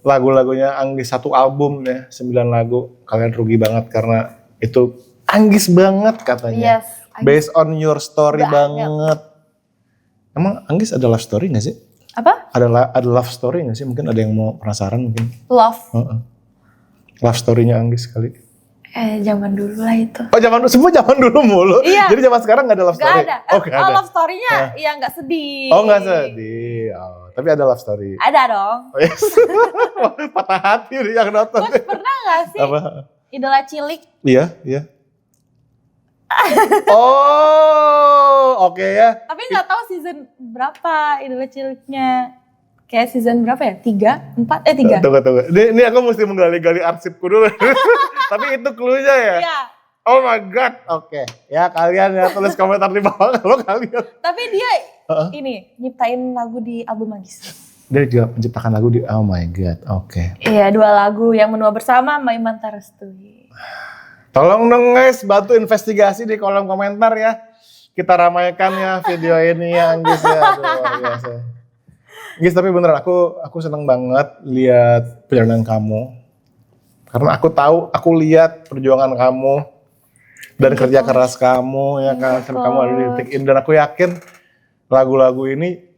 Speaker 2: lagu-lagunya Anggis, satu album ya, 9 lagu, kalian rugi banget karena itu Anggis banget katanya.
Speaker 1: Yes,
Speaker 2: based on your story banget. Emang Anggis ada love story gak sih?
Speaker 1: Apa?
Speaker 2: Ada love story gak sih? Mungkin ada yang mau penasaran mungkin.
Speaker 1: Love?
Speaker 2: Love story-nya Anggis kali.
Speaker 1: Zaman dulu lah itu.
Speaker 2: Oh semua zaman dulu mulu? Iya. Jadi zaman sekarang gak ada love story?
Speaker 1: Gak ada.
Speaker 2: Gak ada.
Speaker 1: Love story-nya ya gak sedih.
Speaker 2: Oh gak sedih. Tapi ada love story?
Speaker 1: Ada dong.
Speaker 2: Oh, yes. Patah hati yang nonton.
Speaker 1: Coach pernah gak sih?
Speaker 2: Apa?
Speaker 1: Idola cilik?
Speaker 2: Iya. Oh, oke ya.
Speaker 1: Tapi nggak tahu season berapa idola ciliknya. Kayak season berapa ya? 3, 4, 3.
Speaker 2: Tunggu. Ini aku mesti menggali-gali arsipku dulu. Tapi itu clue-nya ya?
Speaker 1: Iya.
Speaker 2: Oh my God, oke. Ya kalian ya tulis komentar di bawah kalau kalian.
Speaker 1: Tapi dia ini nyiptain lagu di album Manggis.
Speaker 2: Dia juga menciptakan lagu di, oh my God, oke.
Speaker 1: Iya, 2 lagu yang menua bersama sama Iman Tarestui.
Speaker 2: Tolong dong guys, bantu investigasi di kolom komentar ya. Kita ramaikan ya video ini ya Anggis ya. Aduh, luar biasa. Anggis, tapi beneran aku seneng banget lihat perjalanan kamu. Karena aku tahu, aku lihat perjuangan kamu dan kerja keras kamu ya kan. Kamu ada di titik ini dan aku yakin lagu-lagu ini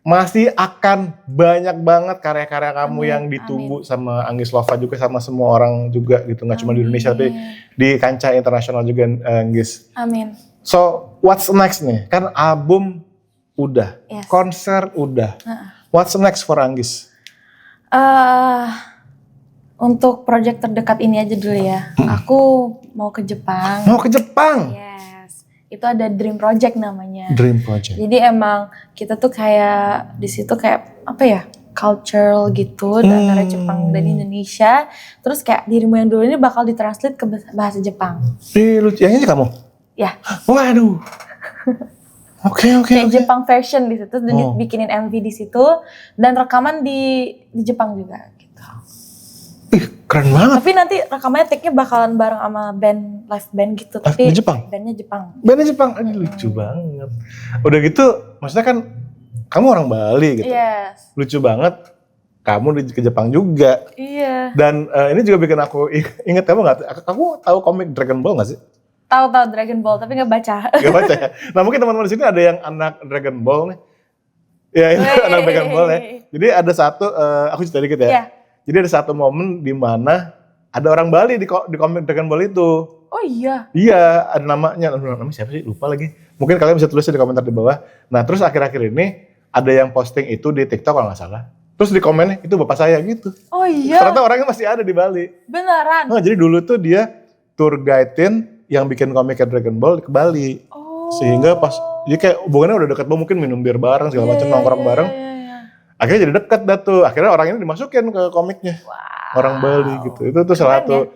Speaker 2: masih akan banyak banget karya-karya kamu yang ditunggu sama Anggis Lova juga, sama semua orang juga gitu. Nggak cuma di Indonesia tapi di kancah internasional juga Anggis.
Speaker 1: Amin.
Speaker 2: So what's next nih? Kan album udah, konser udah. What's next for Anggis?
Speaker 1: Untuk project terdekat ini aja dulu ya. Aku mau ke Jepang.
Speaker 2: Mau ke Jepang?
Speaker 1: Yes. Itu ada Dream Project namanya.
Speaker 2: Dream Project.
Speaker 1: Jadi emang kita tuh kayak di situ kayak apa ya, cultural gitu antara Jepang dan Indonesia. Terus kayak dirimu yang dulu ini bakal ditranslate ke bahasa Jepang.
Speaker 2: Lucu, yang ini kamu?
Speaker 1: Ya.
Speaker 2: Waduh. Oke.
Speaker 1: Kayak Jepang version di situ, dan dibikinin MV di situ dan rekaman di Jepang juga gitu.
Speaker 2: Ih, keren banget.
Speaker 1: Tapi nanti rekamannya take-nya bakalan bareng sama band, live band gitu. Tapi
Speaker 2: di Jepang?
Speaker 1: Bandnya Jepang.
Speaker 2: Bandnya Jepang, aduh lucu banget. Udah gitu, maksudnya kan kamu orang Bali gitu.
Speaker 1: Yes.
Speaker 2: Lucu banget, kamu ke Jepang juga.
Speaker 1: Iya.
Speaker 2: Dan ini juga bikin aku inget, kamu tahu komik Dragon Ball gak sih?
Speaker 1: Tahu Dragon Ball, tapi nggak baca.
Speaker 2: Gak baca ya? Nah mungkin teman-teman di sini ada yang anak Dragon Ball nih. Ya itu anak Dragon Ball ya. Jadi ada satu, aku cerita dikit ya. Yeah. Jadi ada satu momen di mana ada orang Bali di komik Dragon Ball itu.
Speaker 1: Oh iya?
Speaker 2: Iya, ada namanya siapa sih? Lupa lagi. Mungkin kalian bisa tulis di komentar di bawah. Nah terus akhir-akhir ini ada yang posting itu di TikTok kalau nggak salah. Terus di komennya itu bapak saya gitu.
Speaker 1: Oh iya?
Speaker 2: Ternyata orangnya masih ada di Bali.
Speaker 1: Beneran?
Speaker 2: Nah, jadi dulu tuh dia tour guide-in yang bikin komiknya Dragon Ball ke Bali. Sehingga pas, jadi kayak hubungannya udah deket banget, mungkin minum bir bareng, segala macam nongkrong bareng. Akhirnya jadi deket dah tuh. Akhirnya orang ini dimasukin ke komiknya. Wow. Orang Bali gitu. Itu tuh salah satu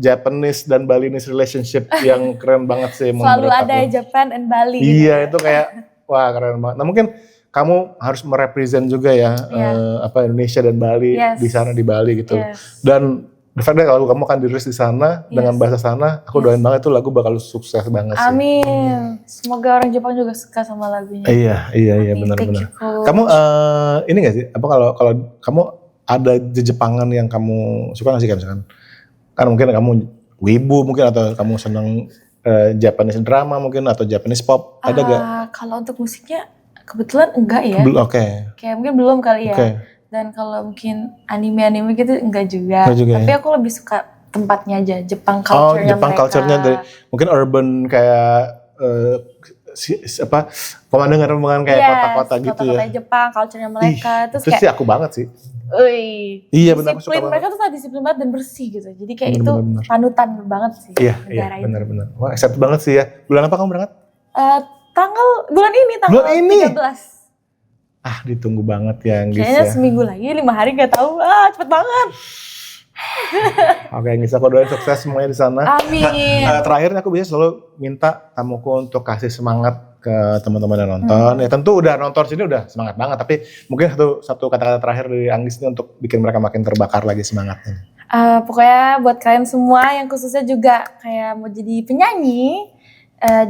Speaker 2: Japanese dan Balinese relationship yang keren banget sih.
Speaker 1: Selalu ada Japan and Bali.
Speaker 2: Iya, itu kayak wah keren banget. Nah mungkin kamu harus merepresent juga ya Indonesia dan Bali di sana di Bali gitu. Dan the fact that lagu kamu akan dirilis di sana dengan bahasa sana, aku doain banget itu lagu bakal sukses banget sih.
Speaker 1: Amin. Semoga orang Jepang juga suka sama lagunya.
Speaker 2: Iya benar-benar. Kamu ini nggak sih? Apa kalau kamu ada Jepangan yang kamu suka nggak sih, kayak misalkan? Kan mungkin kamu wibu mungkin, atau kamu seneng Japanese drama mungkin, atau Japanese pop, ada gak?
Speaker 1: Kalau untuk musiknya kebetulan enggak ya.
Speaker 2: Oke.
Speaker 1: Kayak mungkin belum kali ya. Dan kalau mungkin anime gitu enggak juga. Tapi aku lebih suka tempatnya aja, Jepang culture-nya
Speaker 2: Jepang
Speaker 1: mereka.
Speaker 2: Culture-nya dari mungkin urban kayak pemandangan kayak kota-kota gitu ya.
Speaker 1: Kota-kota Jepang, culture-nya mereka.
Speaker 2: Terus itu sih aku banget sih.
Speaker 1: Iya benar, disiplin mereka tuh disiplin banget dan bersih gitu. Jadi kayak itu panutan banget sih.
Speaker 2: Iya benar. Wah excited banget sih ya. Bulan apa kamu berangkat?
Speaker 1: Bulan ini tanggal 13.
Speaker 2: Ditunggu banget ya Anggis.
Speaker 1: Kayaknya seminggu lagi, 5 hari gak tahu. Cepet banget.
Speaker 2: Oke Anggis, aku doain sukses semuanya di sana.
Speaker 1: Amin.
Speaker 2: Terakhirnya aku biasanya selalu minta tamuku untuk kasih semangat ke teman-teman yang nonton. Ya tentu udah nonton sini udah semangat banget, tapi mungkin satu kata-kata terakhir dari Anggis ini untuk bikin mereka makin terbakar lagi semangatnya.
Speaker 1: Pokoknya buat kalian semua yang khususnya juga kayak mau jadi penyanyi,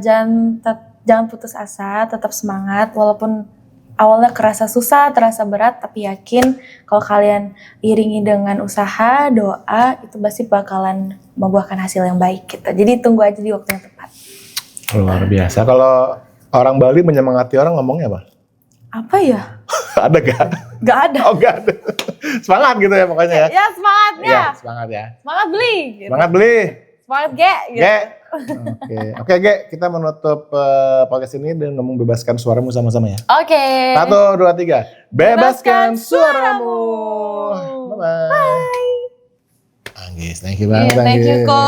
Speaker 1: jangan putus asa, tetap semangat walaupun awalnya kerasa susah, terasa berat, tapi yakin kalau kalian iringi dengan usaha, doa, itu pasti bakalan membuahkan hasil yang baik gitu. Jadi tunggu aja di waktu yang tepat.
Speaker 2: Luar biasa. Kalau orang Bali menyemangati orang ngomongnya apa?
Speaker 1: Apa ya?
Speaker 2: Ada gak?
Speaker 1: Gak ada.
Speaker 2: Oh gak ada. Semangat gitu ya pokoknya ya?
Speaker 1: Ya semangat ya.
Speaker 2: Iya semangat ya.
Speaker 1: Semangat beli. Gitu.
Speaker 2: Semangat beli.
Speaker 1: Semangat Ge. Gitu.
Speaker 2: Oke Ge, kita menutup podcast ini dengan membebaskan suaramu sama-sama ya.
Speaker 1: Oke.
Speaker 2: 1, 2, 3. Bebaskan suaramu. Bye-bye.
Speaker 1: Bye.
Speaker 2: Anggis, thank you banget.
Speaker 1: Thank you Ko.